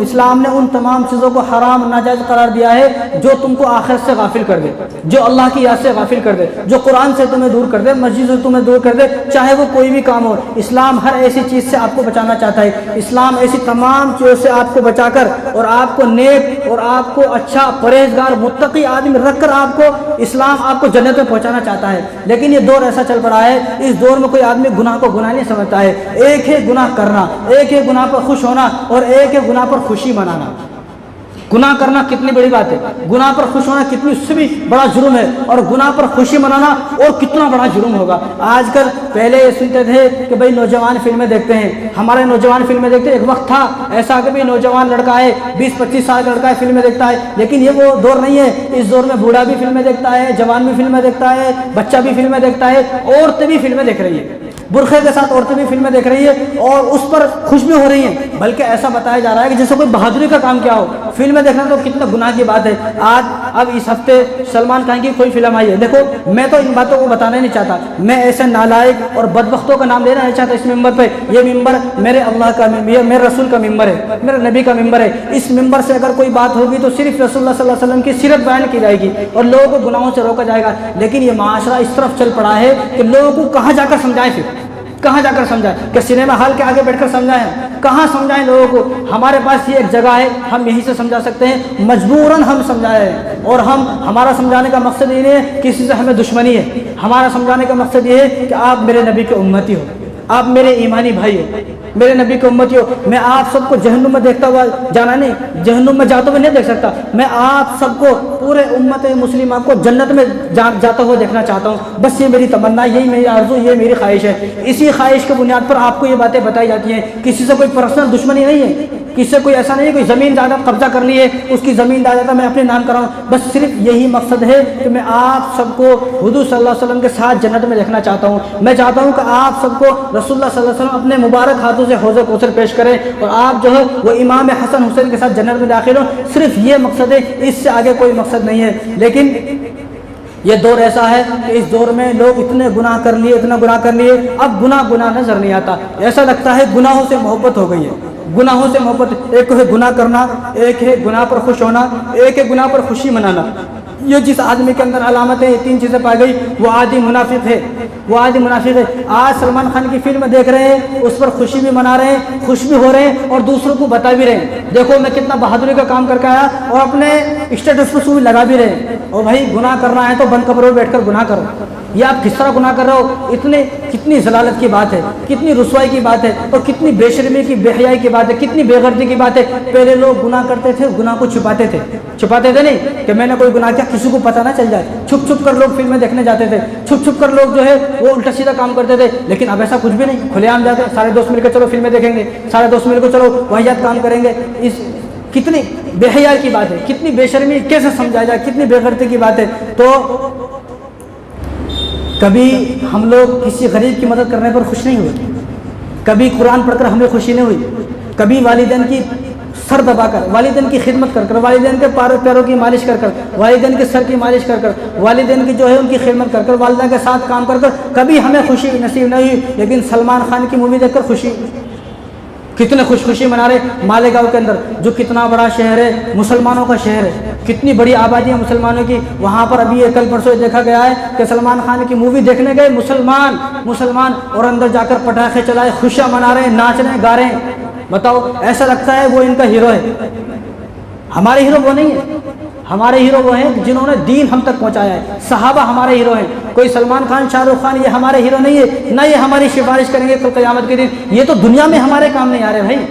اسلام نے ان تمام چیزوں کو حرام، ناجائز قرار دیا ہے جو تم کو آخرت سے غافل کر دے، جو اللہ کی یاد سے غافل کر دے، جو قرآن سے تمہیں دور کر دے، مسجد سے تمہیں دور کر دے، چاہے وہ کوئی بھی کام ہو. اسلام ہر ایسی چیز سے آپ کو بچانا چاہتا ہے. اسلام ایسی تمام چیزوں سے آپ کو بچا کر اور آپ کو نیک اور آپ کو اچھا، پرہیزگار، متقی آدمی رکھ کر آپ کو، اسلام آپ کو جنت میں پہنچانا چاہتا ہے. لیکن یہ دور ایسا چل پڑا ہے، اس دور میں کوئی آدمی گناہ کو گناہ نہیں سمجھتا ہے. ایک ہے گناہ کرنا، ایک ہے گناہ پر خوش ہونا اور ایک ہے گناہ پر خوشی منانا. گناہ کرنا کتنی بڑی بات ہے، گناہ پر خوش ہونا کتنی، اس سے بھی بڑا جرم ہے، اور گناہ پر خوشی منانا اور کتنا بڑا جرم ہوگا. آج کل پہلے یہ سنتے تھے کہ بھئی نوجوان فلمیں دیکھتے ہیں، ہمارے نوجوان فلمیں دیکھتے ہیں. ایک وقت تھا ایسا کہ بھئی نوجوان لڑکا ہے، 20-25 سال کا لڑکا ہے، فلمیں دیکھتا ہے. لیکن یہ وہ دور نہیں ہے. اس دور میں بوڑھا بھی فلمیں دیکھتا ہے، جوان بھی فلمیں دیکھتا ہے، بچہ بھی فلمیں دیکھتا ہے، عورتیں بھی فلمیں دیکھ رہی ہے. برقعے کے ساتھ عورتیں بھی فلمیں دیکھ رہی ہیں اور اس پر خوش بھی ہو رہی ہیں، بلکہ ایسا بتایا جا رہا ہے کہ جیسے کوئی بہادری کا کام کیا ہو۔ فلمیں دیکھنا تو کتنا گناہ کی بات ہے۔ اب اس ہفتے سلمان خان کی کوئی فلم آئی ہے، دیکھو میں تو ان باتوں کو بتانا نہیں چاہتا، میں ایسے نالائق اور بدبختوں کا نام لینا نہیں چاہتا اس ممبر پہ۔ یہ ممبر میرے اللہ کا، یہ میرے رسول کا ممبر ہے، میرے نبی کا ممبر ہے۔ اس ممبر سے اگر کوئی بات ہوگی تو صرف رسول اللہ صلی اللہ علیہ وسلم کی سیرت بیان کی جائے گی اور لوگوں کو گناہوں سے روکا جائے گا۔ لیکن یہ معاشرہ اس طرف چل پڑا ہے کہ لوگوں کو کہاں جا کر سمجھائیں، پھر کہاں جا کر سمجھائیں؟ کہ سنیما ہال کے آگے بیٹھ کر سمجھائیں؟ کہاں سمجھائیں لوگوں کو؟ ہمارے پاس یہ ایک جگہ ہے، ہم یہیں سے سمجھا سکتے ہیں، مجبوراً ہم سمجھائیں۔ اور ہمارا سمجھانے کا مقصد یہ نہیں ہے کسی سے ہمیں دشمنی ہے، ہمارا سمجھانے کا مقصد یہ ہے کہ آپ میرے نبی کے امتی ہو، آپ میرے ایمانی بھائی ہو، میرے نبی کے امتی ہو۔ میں آپ سب کو جہنم میں دیکھتا ہوا جانا نہیں، جہنم میں جاتے ہوئے نہیں دیکھ سکتا، میں آپ سب کو پورے امت مسلمہ کو جنت میں جاتا ہوا دیکھنا چاہتا ہوں۔ بس یہ میری تمنا، یہی میری آرزو، یہ میری خواہش ہے۔ اسی خواہش کے بنیاد پر آپ کو یہ باتیں بتائی جاتی ہیں۔ کسی سے کوئی پرسنل دشمنی نہیں ہے، کسی سے کوئی ایسا نہیں ہے کوئی زمین جائیداد قبضہ کر لی ہے، اس کی زمین جائیداد میں اپنے نام کراؤں۔ بس صرف یہی مقصد ہے کہ میں آپ سب کو حضور صلی اللہ علیہ وسلم کے ساتھ جنت میں دیکھنا چاہتا ہوں۔ میں چاہتا ہوں کہ آپ سب کو رسول اللہ صلی اللہ علیہ وسلم اپنے مبارک ہاتھوں سے حوض کوثر پیش کریں اور آپ جو ہے وہ امام حسن حسین کے ساتھ جنت میں داخل ہوں۔ صرف یہ مقصد ہے، اس سے آگے کوئی مقصد نہیں ہے۔ لیکن یہ دور ایسا ہے کہ اس دور میں لوگ اتنے گناہ کر لیے، اتنا گناہ کر لیے، اب گناہ نظر نہیں آتا۔ ایسا لگتا ہے گناہوں سے محبت ہو گئی ہے، گناہوں سے محبت۔ ایک ہے گناہ کرنا، ایک ہے گناہ پر خوش ہونا، ایک ہے گناہ پر خوشی منانا۔ یہ جس آدمی کے اندر علامتیں یہ تین چیزیں پائی گئی وہ عادی منافق ہے، وہ عادی منافق ہے۔ آج سلمان خان کی فلم دیکھ رہے ہیں، اس پر خوشی بھی منا رہے ہیں، خوش بھی ہو رہے ہیں اور دوسروں کو بتا بھی رہے ہیں دیکھو میں کتنا بہادری کا کام کر کے آیا، اور اپنے اسٹیٹس پر سوئی لگا بھی رہے ہیں۔ اور بھائی گناہ کرنا ہے تو بند کمروں میں بیٹھ کر گناہ کرو۔ یہ آپ کس طرح گناہ کر رہے ہو؟ کتنی ضلالت کی بات ہے، کتنی رسوائی کی بات ہے، اور کتنی بے شرمی کی، بے حیائی کی بات ہے، کتنی بے غیرتی کی بات ہے۔ پہلے لوگ گناہ کرتے تھے، گناہ کو چھپاتے تھے نہیں کہ میں نے کوئی گناہ کیا کسی کو پتہ نہ چل جائے، چھپ کر لوگ فلمیں دیکھنے جاتے تھے، چھپ کر لوگ جو ہے وہ الٹا سیدھا کام کرتے تھے۔ لیکن اب ایسا کچھ بھی نہیں، کھلے عام جاتے ہیں، سارے دوست مل کے چلو فلمیں دیکھیں گے، سارے دوست مل کے چلو واحد کام کریں گے۔ کتنی بے حیائی کی بات ہے، کتنی بے شرمی، کیسے سمجھایا جائے، کتنی بے غیرتی کی بات ہے۔ تو کبھی ہم لوگ کسی غریب کی مدد کرنے پر خوش نہیں ہوئے، کبھی قرآن پڑھ کر ہمیں خوشی نہیں ہوئی، کبھی والدین کی سر دبا کر، والدین کی خدمت کر کر، والدین کے پیروں کی مالش کر کر، والدین کے سر کی مالش کر کر، والدین کی جو ہے ان کی خدمت کر کر، والدین کے ساتھ کام کر کر کبھی ہمیں خوشی نصیب نہیں ہوئی۔ لیکن سلمان خان کی مووی دیکھ کر خوشی، کتنے خوشی منا رہے۔ مالیگاؤں کے اندر جو کتنا بڑا شہر ہے، مسلمانوں کا شہر ہے، کتنی بڑی آبادی ہے مسلمانوں کی، وہاں پر ابھی کل پرسوں دیکھا گیا ہے کہ سلمان خان کی مووی دیکھنے گئے مسلمان اور اندر جا کر پٹاخے چلائے، خوشیاں منا رہے ہیں، ناچ رہے ہیں، گا رہے ہیں۔ بتاؤ، ایسا لگتا ہے وہ ان کا ہیرو ہے۔ ہمارے ہیرو وہ نہیں ہے، ہمارے ہیرو وہ ہیں جنہوں نے دین ہم تک پہنچایا ہے۔ صحابہ ہمارے ہیرو ہیں، کوئی سلمان خان، شاہ رخ خان یہ ہمارے ہیرو نہیں ہے، نہ یہ ہماری سفارش کریں گے کل قیامت کے دن۔ یہ تو دنیا میں ہمارے کام نہیں آ رہے بھائی،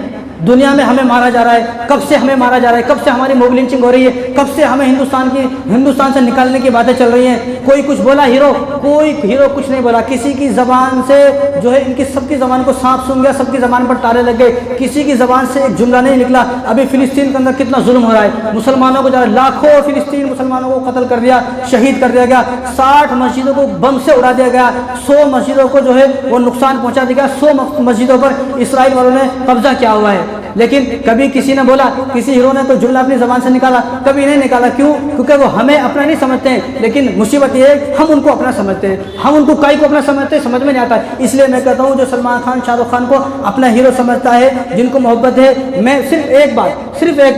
دنیا میں ہمیں مارا جا رہا ہے، کب سے ہمیں مارا جا رہا ہے، کب سے ہماری موب لنچنگ ہو رہی ہے، کب سے ہمیں ہندوستان سے نکالنے کی باتیں چل رہی ہیں۔ کوئی کچھ بولا ہیرو؟ کوئی ہیرو کچھ نہیں بولا۔ کسی کی زبان سے جو ہے ان کی سب کی زبان کو سانپ سونگھ گیا، سب کی زبان پر تالے لگ گئے، کسی کی زبان سے ایک جملہ نہیں نکلا۔ ابھی فلسطین کے اندر کتنا ظلم ہو رہا ہے، مسلمانوں کو جا رہا، لاکھوں فلسطین مسلمانوں کو قتل کر دیا، شہید کر دیا گیا، 60 مسجدوں کو بم سے اڑا دیا گیا، 100 مسجدوں کو جو ہے وہ نقصان پہنچا دیا گیا، 100 مسجدوں پر اسرائیل والوں نے قبضہ کیا ہوا ہے۔ لیکن کبھی کسی نے بولا، کسی ہیرو نے کوئی جملہ اپنی زبان سے نکالا؟ کبھی نہیں نکالا۔ کیوں؟ کیونکہ وہ ہمیں اپنا نہیں سمجھتے ہیں۔ لیکن مصیبت یہ ہے ہم ان کو اپنا سمجھتے ہیں، ہم ان کو کائی کو اپنا سمجھتے ہیں، سمجھ میں نہیں آتا ہے۔ اس لیے میں کہتا ہوں جو سلمان خان، شاہ رخ خان کو اپنا ہیرو سمجھتا ہے، جن کو محبت ہے، میں صرف ایک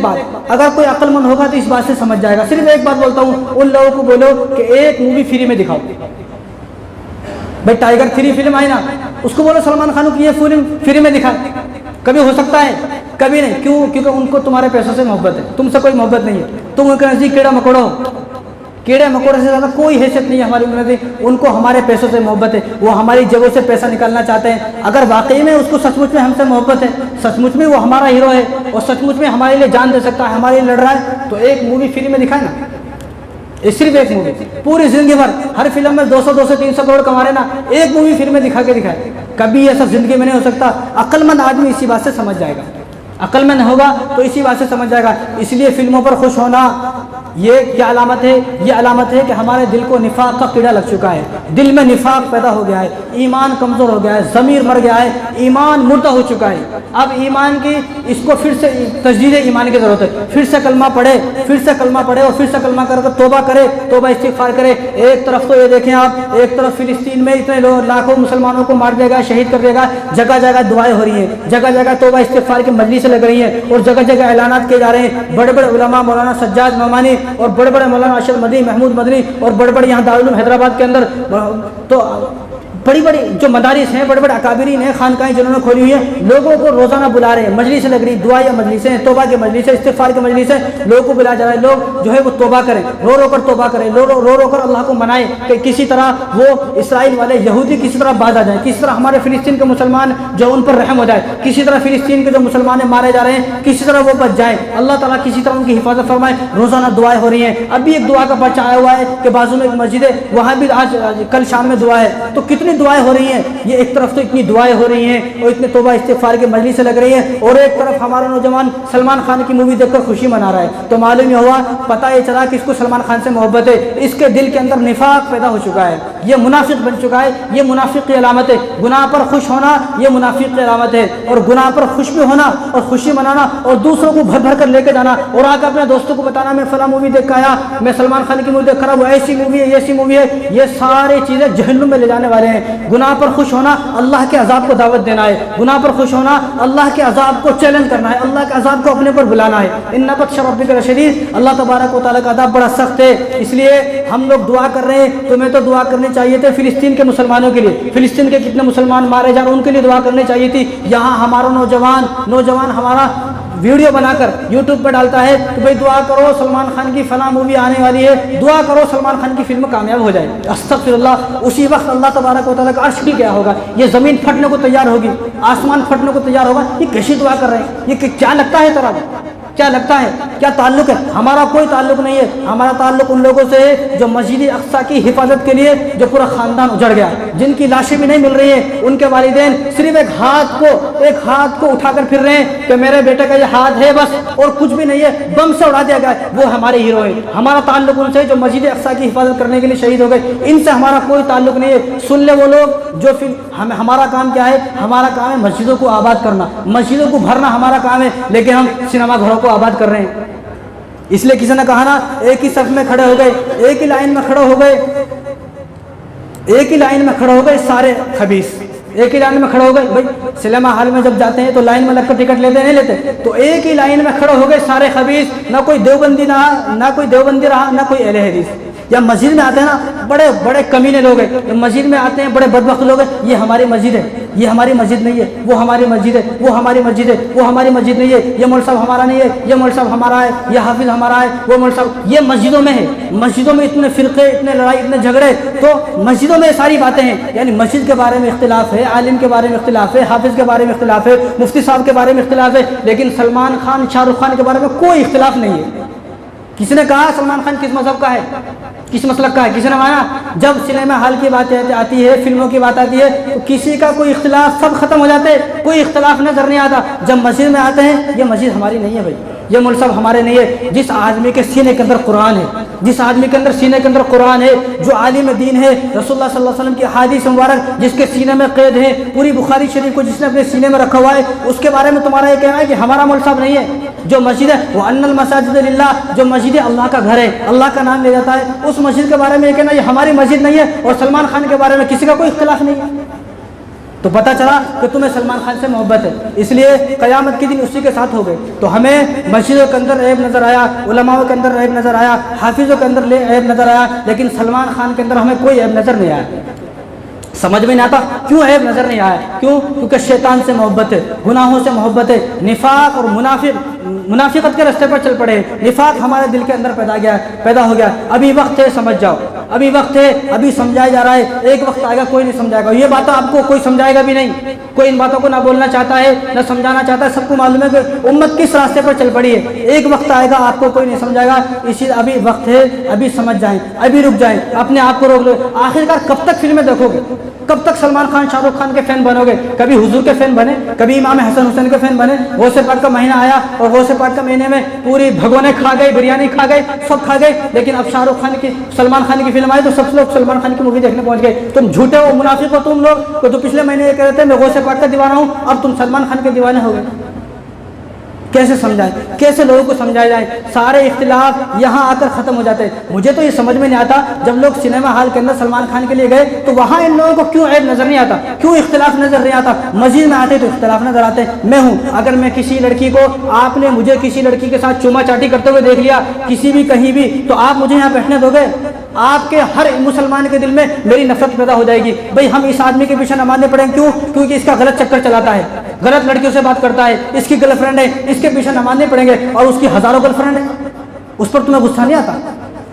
بات اگر کوئی عقل مند ہوگا تو اس بات سے سمجھ جائے گا۔ صرف ایک بات بولتا ہوں، ان لوگوں کو بولو کہ ایک مووی فری میں دکھاؤ۔ بھائی ٹائیگر 3 فلم آئی نا، اس کو بولو سلمان خان کی یہ فلم فری میں دکھا۔ کبھی ہو سکتا ہے؟ کبھی نہیں۔ کیوں؟ کیونکہ ان کو تمہارے پیسوں سے محبت ہے، تم سے کوئی محبت نہیں ہے۔ تم ان کے نزدیک کیڑا مکوڑا ہو، کیڑے مکوڑے سے زیادہ کوئی حیثیت نہیں ہے ہماری نزدیک۔ ان کو ہمارے پیسوں سے محبت ہے، وہ ہماری جیبوں سے پیسہ نکالنا چاہتے ہیں۔ اگر واقعی میں اس کو سچ مچ میں ہم سے محبت ہے، سچ مچ میں وہ ہمارا ہیرو ہے اور سچ مچ میں ہمارے لیے جان دے سکتا ہے، ہمارے لیے لڑ رہا ہے، تو ایک مووی فری میں دکھائے نا، صرف ایک مووی پوری زندگی بھر، ہر فلم میں 200 300 کروڑ کما رہے نا، ایک مووی فلم میں دکھا کے دکھائے۔ کبھی ایسا زندگی میں نہیں ہو سکتا۔ عقل مند آدمی اسی بات سے سمجھ جائے گا، عقل مند ہوگا تو اسی بات سے سمجھ جائے گا۔ اس لیے فلموں پر خوش ہونا یہ کیا علامت ہے؟ یہ علامت ہے کہ ہمارے دل کو نفاق کا کیڑا لگ چکا ہے، دل میں نفاق پیدا ہو گیا ہے، ایمان کمزور ہو گیا ہے، ضمیر مر گیا ہے، ایمان مردہ ہو چکا ہے۔ اب ایمان کی اس کو پھر سے تجدید ایمان کی ضرورت ہے، پھر سے کلمہ پڑھے، پھر سے کلمہ پڑھے اور پھر سے کلمہ کر کے توبہ کرے، توبہ استغفار کرے۔ ایک طرف تو یہ دیکھیں آپ، ایک طرف فلسطین میں اتنے لوگ لاکھوں مسلمانوں کو مار دے گا، شہید کر دے گا، جگہ جگہ دعائیں ہو رہی ہیں، جگہ جگہ توبہ استغفار کی مجلسیں لگ رہی ہیں اور جگہ جگہ اعلانات کیے جا رہے ہیں۔ بڑے بڑے علماء مولانا سجاد نعمانی اور بڑے بڑے مولانا اشرف مدنی، محمود مدنی اور بڑے بڑے یہاں دارالعلوم حیدرآباد کے اندر تو بڑی بڑی جو مدارس ہیں، بڑے بڑے اکابرین ہیں، خانقاہیں جنہوں نے کھولی ہوئی ہیں، لوگوں کو روزانہ بلا رہے ہیں، مجلسیں لگ رہی، دعا یا مجلسیں، توبہ کی مجلسیں، استغفار کی مجلسیں، لوگوں کو بلا جا رہا ہے۔ لوگ جو ہے وہ توبہ کریں، رو رو کر توبہ کریں، رو رو کر اللہ کو منائیں کہ کسی طرح وہ اسرائیل والے یہودی کسی طرح باز آ جائیں، کسی طرح ہمارے فلسطین کے مسلمان جو ان پر رحم ہو جائے، کسی طرح فلسطین کے جو مسلمان مارے جا رہے ہیں کسی طرح وہ بچ جائیں، اللہ تعالیٰ کسی طرح ان کی حفاظت فرمائے۔ روزانہ دعائیں ہو رہی ہیں۔ ابھی ایک دعا کا پرچہ آیا ہوا ہے کہ بازو میں ایک مسجد ہے، وہاں بھی آج کل شام میں دعا ہے۔ تو کتنی دعائیں ہو رہی ہیں، یہ ایک طرف تو اتنی دعائیں ہو رہی ہیں اور اتنے توبہ استغفار کی مجلسیں لگ رہی ہیں، اور ایک طرف ہمارا نوجوان سلمان خان کی مووی دیکھ کر خوشی منا رہا ہے۔ تو معلوم یہ ہوا، پتہ یہ چلا کہ اس کو سلمان خان سے محبت ہے، اس کے دل کے اندر نفاق پیدا ہو چکا ہے، یہ منافق بن چکا ہے، یہ منافق کی علامت ہے۔ گناہ پر خوش ہونا یہ منافق کی علامت ہے، اور گناہ پر خوش بھی ہونا اور خوشی منانا اور دوسروں کو بھر بھر کر لے کے جانا اور آ کر اپنے دوستوں کو بتانا میں فلاں مووی دیکھ کے آیا، میں سلمان خان کی مووی دیکھ کر وہ ایسی مووی ہے، ایسی مووی ہے، یہ ساری چیزیں جہنم میں لے جانے والے ہیں۔ گناہ پر خوش ہونا اللہ کے عذاب کو دعوت دینا ہے، گناہ پر خوش ہونا اللہ کے عذاب کو چیلنج کرنا ہے، اللہ کے عذاب کو اپنے پر بلانا ہے۔ ان بطش ربک لشدید، اللہ تبارک و تعالیٰ کا عذاب بڑا سخت ہے۔ اس لیے ہم لوگ دعا کر رہے ہیں، تمہیں تو دعا کرنی چاہیے تھی فلسطین کے مسلمانوں کے لیے، فلسطین کے کتنے مسلمان مارے جا رہے ہیں ان کے لیے دعا کرنی چاہیے تھی۔ یہاں ہمارا نوجوان ہمارا ویڈیو بنا کر یوٹیوب پر ڈالتا ہے کہ بھئی دعا کرو سلمان خان کی فلاں مووی آنے والی ہے، دعا کرو سلمان خان کی فلم کامیاب ہو جائے۔ استغفر اللہ، اسی وقت اللہ تبارک و تعالیٰ کا عرش بھی کیا ہوگا، یہ زمین پھٹنے کو تیار ہوگی، آسمان پھٹنے کو تیار ہوگا۔ یہ کیسی دعا کر رہے ہیں؟ یہ کیا لگتا ہے ترا؟ کیا لگتا ہے؟ کیا تعلق ہے؟ ہمارا کوئی تعلق نہیں ہے، ہمارا تعلق ان لوگوں سے ہے جو مسجد اقصیٰ کی حفاظت کے لیے جو پورا خاندان اجڑ گیا، جن کی لاشیں بھی نہیں مل رہی ہیں، ان کے والدین صرف ایک ہاتھ کو اٹھا کر پھر رہے ہیں کہ میرے بیٹے کا یہ ہاتھ ہے بس اور کچھ بھی نہیں ہے، بم سے اڑا دیا گیا ہے۔ وہ ہمارے ہیرو ہیں۔ ہمارا تعلق ان سے جو مسجد اقصیٰ کی حفاظت کرنے کے لیے شہید ہو گئے، ان سے ہمارا کوئی تعلق نہیں ہے۔ سن لے وہ لوگ جو پھر ہمارا کام کیا ہے؟ ہمارا کام ہے مسجدوں کو آباد کرنا، مسجدوں کو بھرنا ہمارا کام ہے، لیکن ہم سنیما گھروں کو آباد کر رہے ہیں۔ اس لیے کسی نے کہا نا، ایک ہی صف میں کھڑے ہو گئے، ایک ہی لائن میں کھڑے ہو گئے سارے خبیث، ایک ہی لائن میں کھڑے ہو گئے۔ بھائی سنیما ہال میں جب جاتے ہیں تو لائن میں لگ کر ٹکٹ لیتے نہیں لیتے، تو ایک ہی لائن میں کھڑے ہو گئے سارے خبیث، نہ کوئی دیوبندی رہا نہ کوئی اہل حدیث۔ یا مسجد میں آتے ہیں نا، بڑے بڑے کمینے لوگ ہیں، مسجد میں آتے ہیں بڑے بدبخت لوگ ہیں، یہ ہماری مسجد ہے، یہ ہماری مسجد نہیں ہے، وہ ہماری مسجد ہے، وہ ہماری مسجد ہے، وہ ہماری مسجد نہیں ہے، یہ مول صاحب ہمارا نہیں ہے، یہ مول صاحب ہمارا ہے، یہ حافظ ہمارا ہے، وہ مول صاحب۔ یہ مسجدوں میں ہے، مسجدوں میں اتنے فرقے، اتنے لڑائی، اتنے جھگڑے، تو مسجدوں میں ساری باتیں ہیں۔ یعنی مسجد کے بارے میں اختلاف ہے، عالم کے بارے میں اختلاف ہے، حافظ کے بارے میں اختلاف ہے، مفتی صاحب کے بارے میں اختلاف ہے، لیکن سلمان خان، شاہ رخ خان کے بارے میں کوئی اختلاف نہیں ہے۔ کسی نے کہا سلمان خان کس مذہب کا ہے، کس مسلک کا ہے؟ کسی نے مانا؟ جب سنیما ہال کی بات آتی ہے، فلموں کی بات آتی ہے، تو کسی کا کوئی اختلاف، سب ختم ہو جاتے، کوئی اختلاف نظر نہیں آتا۔ جب مسجد میں آتے ہیں، یہ مسجد ہماری نہیں ہے بھائی، یہ مول صاحب ہمارے نہیں ہے۔ جس آدمی کے سینے کے اندر قرآن ہے، جس آدمی کے اندر سینے کے اندر قرآن ہے، جو عالم دین ہے، رسول اللہ صلی اللہ علیہ وسلم کی احادیث مبارک جس کے سینے میں قید ہے، پوری بخاری شریف کو جس نے اپنے سینے میں رکھا ہوا ہے، اس کے بارے میں تمہارا یہ کہنا ہے کہ ہمارا مول صاحب نہیں ہے؟ جو مسجد ہے وہ ان المساجد للہ، جو مسجد اللہ کا گھر ہے، اللہ کا نام لے جاتا ہے، اس مسجد کے بارے میں یہ کہنا یہ ہماری مسجد نہیں ہے، اور سلمان خان کے بارے میں کسی کا کوئی اختلاف نہیں ہے۔ تو پتہ چلا کہ تمہیں سلمان خان سے محبت ہے، اس لیے قیامت کے دن اسی کے ساتھ ہو گئے۔ تو ہمیں مسجدوں کے اندر عیب نظر آیا، علماء کے اندر عیب نظر آیا، حافظوں کے اندر عیب نظر آیا، لیکن سلمان خان کے اندر ہمیں کوئی عیب نظر نہیں آیا۔ سمجھ میں نہیں آتا کیوں عیب نظر نہیں آیا؟ کیوں؟ کیونکہ شیطان سے محبت ہے، گناہوں سے محبت ہے، نفاق اور منافقت کے راستے پر چل پڑے، نفاق ہمارے دل کے اندر پیدا ہو گیا۔ ابھی وقت ہے، سمجھ جاؤ، ابھی وقت ہے, ابھی سمجھایا جا رہا ہے, ایک وقت آئے گا کوئی نہیں سمجھائے گا. یہ باتیں آپ کو کوئی سمجھائے گا بھی نہیں, کوئی ان باتوں کو نہ بولنا چاہتا ہے نہ سمجھانا چاہتا ہے. سب کو معلوم ہے کہ امت کس راستے پر چل پڑی ہے. ایک وقت آئے گا آپ کو کوئی نہیں سمجھائے گا. اسی ابھی وقت ہے, ابھی سمجھ جائیں, ابھی رک جائیں, اپنے آپ کو روک لو. آخرکار کب تک فلمیں دیکھو گے؟ کب تک سلمان خان شاہ رخ خان کے فین بنو گے؟ کبھی حضور کے فین بنے, کبھی امام حسن حسین کے فین بنے. غوث پاک کا مہینہ آیا اور غوث پاک کا مہینے میں پوری بھگونے کھا گئے, بریانی کھا گئے, سب کھا گئے. لیکن اب شاہ رخ خان کی, سلمان خان کی فلم آئی تو سب لوگ سلمان خان کی مووی دیکھنے پہنچ گئے. تم جھوٹے ہو, منافق ہو تم لوگ. تو پچھلے مہینے یہ کہہ رہے تھے میں غوث پاک کا دیوانہ ہوں, اب تم سلمان خان کے دیوانے ہو گئے. کیسے سمجھائیں, کیسے لوگوں کو سمجھایا جائے؟ سارے اختلاف یہاں آ کر ختم ہو جاتے ہیں. مجھے تو یہ سمجھ میں نہیں آتا, جب لوگ سنیما ہال کے اندر سلمان خان کے لیے گئے تو وہاں ان لوگوں کو کیوں عیب نظر نہیں آتا, کیوں اختلاف نظر نہیں آتا؟ مسجد میں آتے تو اختلاف نظر آتے. میں ہوں, اگر میں کسی لڑکی کو, آپ نے مجھے کسی لڑکی کے ساتھ چوما چاٹی کرتے ہوئے دیکھ لیا کسی بھی کہیں بھی, تو آپ مجھے یہاں بیٹھنے دو گے؟ آپ کے ہر مسلمان کے دل میں میری نفرت پیدا ہو جائے گی. بھئی ہم اس آدمی کے پیچھے نہ ماننے پڑیں, کیوں؟ کیونکہ اس کا غلط چکر چلاتا ہے, غلط لڑکیوں سے بات کرتا ہے, اس کی گرل فرینڈ ہے, اس کے پیچھے نہ ماننے پڑیں گے. اور اس کی ہزاروں گرل فرینڈ ہے, اس پر تمہیں غصہ نہیں آتا؟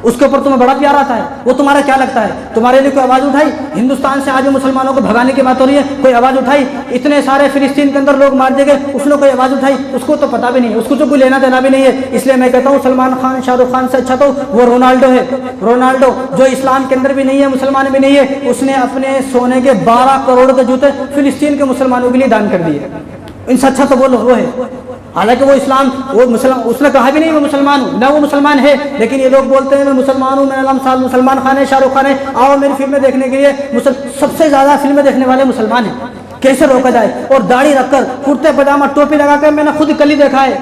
اس کے اوپر تمہیں بڑا پیار آتا ہے؟ وہ تمہارا کیا لگتا ہے؟ تمہارے لیے کوئی آواز اٹھائی؟ ہندوستان سے آج مسلمانوں کو بھگانے کی بات ہو رہی ہے, کوئی آواز اٹھائی؟ اتنے سارے فلسطین کے اندر لوگ مار دیے گئے, اس نے کوئی آواز اٹھائی؟ اس کو تو پتہ بھی نہیں, اس کو تو کوئی لینا دینا بھی نہیں ہے. اس لیے میں کہتا ہوں سلمان خان شاہ رخ خان سے اچھا تو وہ رونالڈو ہے. رونالڈو جو اسلام کے اندر بھی نہیں ہے, مسلمان بھی نہیں ہے, اس نے اپنے سونے کے 12 کروڑ کے جوتے فلسطین کے مسلمانوں کے لیے دان کر دیے. ان سے اچھا تو وہ ہے. حالانکہ وہ اسلام, وہ مسلم, اس نے کہا بھی نہیں میں مسلمان ہوں, نہ وہ مسلمان ہے, لیکن یہ لوگ بولتے ہیں میں مسلمان ہوں, میرا نام سلمان خان ہے, شاہ رخ خان ہے, آؤ میری فلمیں دیکھنے کے لیے. سب سے زیادہ فلمیں دیکھنے والے مسلمان ہیں. کیسے روکا جائے؟ اور داڑھی رکھ کر, کرتے پاجامہ, ٹوپی لگا کر, میں نے خود کل ہی دیکھا ہے,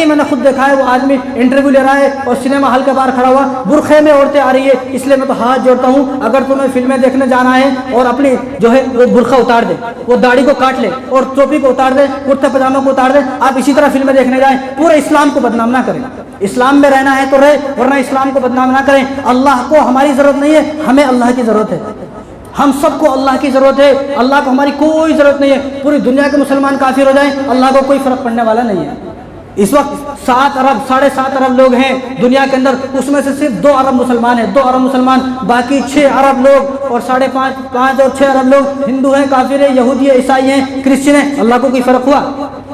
میں نے خود دیکھا ہے, وہ آدمی انٹرویو لے رہا ہے اور سنیما ہال کے باہر کھڑا ہوا, برقعے میں عورتیں آ رہی ہے. اس لیے میں تو ہاتھ جوڑتا ہوں, اگر تمہیں فلمیں دیکھنے جانا ہے اور اپنی جو ہے وہ برقع اتار دے, وہ داڑھی کو کاٹ لے اور ٹوپی کو اتار دے, کرتے پاجامہ کو اتار دے, آپ اسی طرح فلمیں دیکھنے جائیں. پورے اسلام کو بدنام نہ کریں. اسلام میں رہنا ہے تو رہے, ورنہ اسلام کو بدنام نہ کریں. اللہ کو ہماری ضرورت نہیں ہے, ہمیں اللہ کی ضرورت ہے. ہم سب کو اللہ کی ضرورت ہے, اللہ کو ہماری کوئی ضرورت نہیں ہے. پوری دنیا کے مسلمان کافر ہو جائیں, اللہ کو کوئی فرق پڑنے والا نہیں ہے. اس وقت 7 ارب 7.5 ارب لوگ ہیں دنیا کے اندر, اس میں سے صرف 2 ارب مسلمان ہیں, 2 ارب مسلمان, باقی 6 ارب لوگ اور 5.5 اور 6 ارب لوگ ہندو ہیں, کافر ہیں, یہودی ہیں, عیسائی ہیں, کرسچن ہیں. اللہ کو کوئی فرق ہوا؟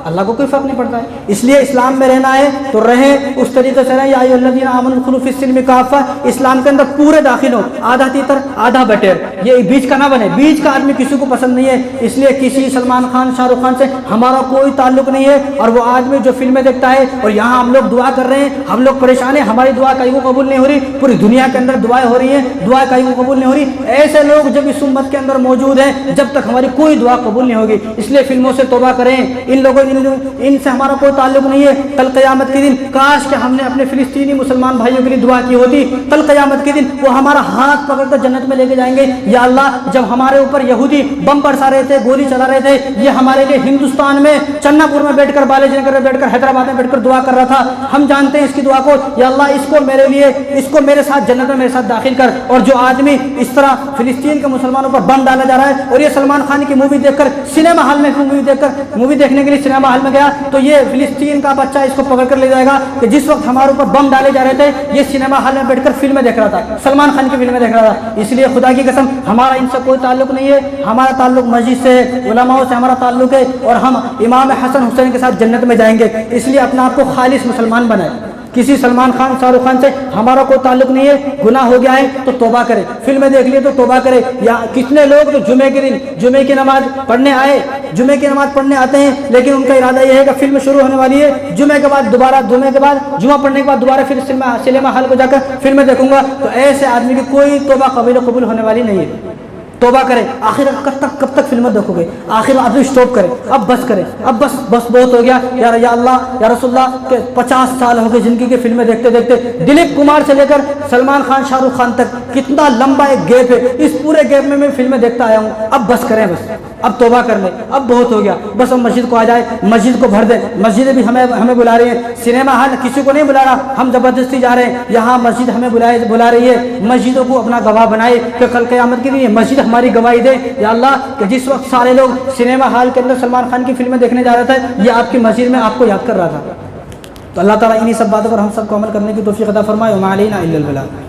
اللہ کو کوئی فرق نہیں پڑتا ہے. اس لیے اسلام میں رہنا ہے تو رہیں, اس طریقے سے رہیں. یا ایھا الذین آمنوا ادخلوا فی السلم کافہ, اسلام کے اندر پورے داخل ہو, آدھا تیتر آدھا بٹیر, یہ بیچ کا نہ بنے. بیچ کا آدمی کسی کو پسند نہیں ہے. اس لیے کسی سلمان خان شاہ رخ خان سے ہمارا کوئی تعلق نہیں ہے. اور وہ آدمی جو فلمیں دیکھتا ہے, اور یہاں ہم لوگ دعا کر رہے ہیں, ہم لوگ پریشان ہیں, ہماری دعا کہیں کو قبول نہیں ہو رہی, پوری دنیا کے اندر دعائیں ہو رہی ہیں, دعا کہیں کو قبول نہیں ہو رہی. ایسے لوگ جب اس امت کے اندر موجود ہیں, جب تک ہماری کوئی دعا قبول نہیں ہوگی. اس لیے فلموں سے توبہ کریں. ان لوگوں ان سے ہمارا کوئی تعلق نہیں ہے. کل قیامت کے دن کاش کہ ہم نے اپنے فلسطینی مسلمان بھائیوں کے لیے دعا کی ہوتی. کل قیامت کے دن وہ ہمارا ہاتھ پکڑ کر جنت میں لے کے جائیں گے. یا اللہ, جب ہمارے اوپر یہودی بم برسا رہے تھے, گولی چلا رہے تھے, یہ ہمارے لیے ہندوستان میں چنا پور میں بیٹھ کر, بالے نگر میں بیٹھ کر, حیدرآباد میں بیٹھ کر دعا کر رہا تھا. ہم جانتے ہیں اس کی دعا کو. یا اللہ, اس کو میرے لیے, اس کو میرے ساتھ جنت میں میرے ساتھ داخل کر. اور جو آدمی اس طرح فلسطین کے مسلمانوں پر بم ڈالا جا رہا ہے, اور یہ سلمان خان کی مووی دیکھ کر سنیما ہال میں مووی دیکھنے کے لیے سنیما ہال میں گیا, تو یہ فلسطین کا بچہ اس کو پکڑ کر لے جائے گا کہ جس وقت ہمارے اوپر بم ڈالے جا رہے تھے, یہ سنیما ہال میں بیٹھ کر فلمیں دیکھ رہا تھا, سلمان خان کی فلمیں دیکھ رہا تھا. اس لیے خدا کی قسم ہمارا ان سے کوئی تعلق نہیں ہے. ہمارا تعلق مسجد سے, علماء سے ہمارا تعلق ہے, اور ہم امام حسن حسین کے ساتھ جنت میں جائیں گے. اس لیے اپنا آپ کو خالص مسلمان بنائے. کسی سلمان خان شاہ رخ خان سے ہمارا کوئی تعلق نہیں ہے. گناہ ہو گیا ہے تو توبہ کرے, فلمیں دیکھ لیے تو توبہ کرے. یا کتنے لوگ تو جمعے کے دن جمعے کی نماز پڑھنے آئے, جمعے کی نماز پڑھنے آتے ہیں, لیکن ان کا ارادہ یہ ہے کہ فلم شروع ہونے والی ہے, جمعے کے بعد دوبارہ, جمعہ پڑھنے کے بعد دوبارہ پھر سنیما ہال کو جا کر فلمیں دیکھوں گا. تو ایسے آدمی کی کوئی توبہ قبول ہونے والی نہیں ہے. توبہ کرے. آخر کب تک فلمیں دیکھو گے؟ آخر اب اسٹاپ کرے, اب بس کرے, اب بس بہت ہو گیا. یا اللہ یا رسول اللہ کے 50 سال ہو گئے زندگی کی فلمیں دیکھتے دیکھتے. دلیپ کمار سے لے کر سلمان خان شاہ رخ خان تک کتنا لمبا ایک گیپ ہے, اس پورے گیپ میں میں فلمیں دیکھتا آیا ہوں. اب بس کریں, بس اب توبہ کر لیں, اب بہت ہو گیا. بس اب مسجد کو آ جائے, مسجد کو بھر دیں. مسجدیں بھی ہمیں بلا رہی ہیں, سنیما ہال کسی کو نہیں بلا رہا, ہم زبردستی جا رہے ہیں. یہاں مسجد ہمیں بلا رہی ہے. مسجدوں کو اپنا گواہ بنائے کہ کل قیامت کے لیے مسجد ہماری گواہی دے. یا اللہ, کہ جس وقت سارے لوگ سنیما ہال کے اندر سلمان خان کی فلمیں دیکھنے جا رہا تھا, یہ آپ کی مسجد میں آپ کو یاد کر رہا تھا. تو اللہ تعالیٰ انہی سب باتوں پر ہم سب کو عمل کرنے کی توفیق عطا فرمائے. وما علینا الا البلاغ.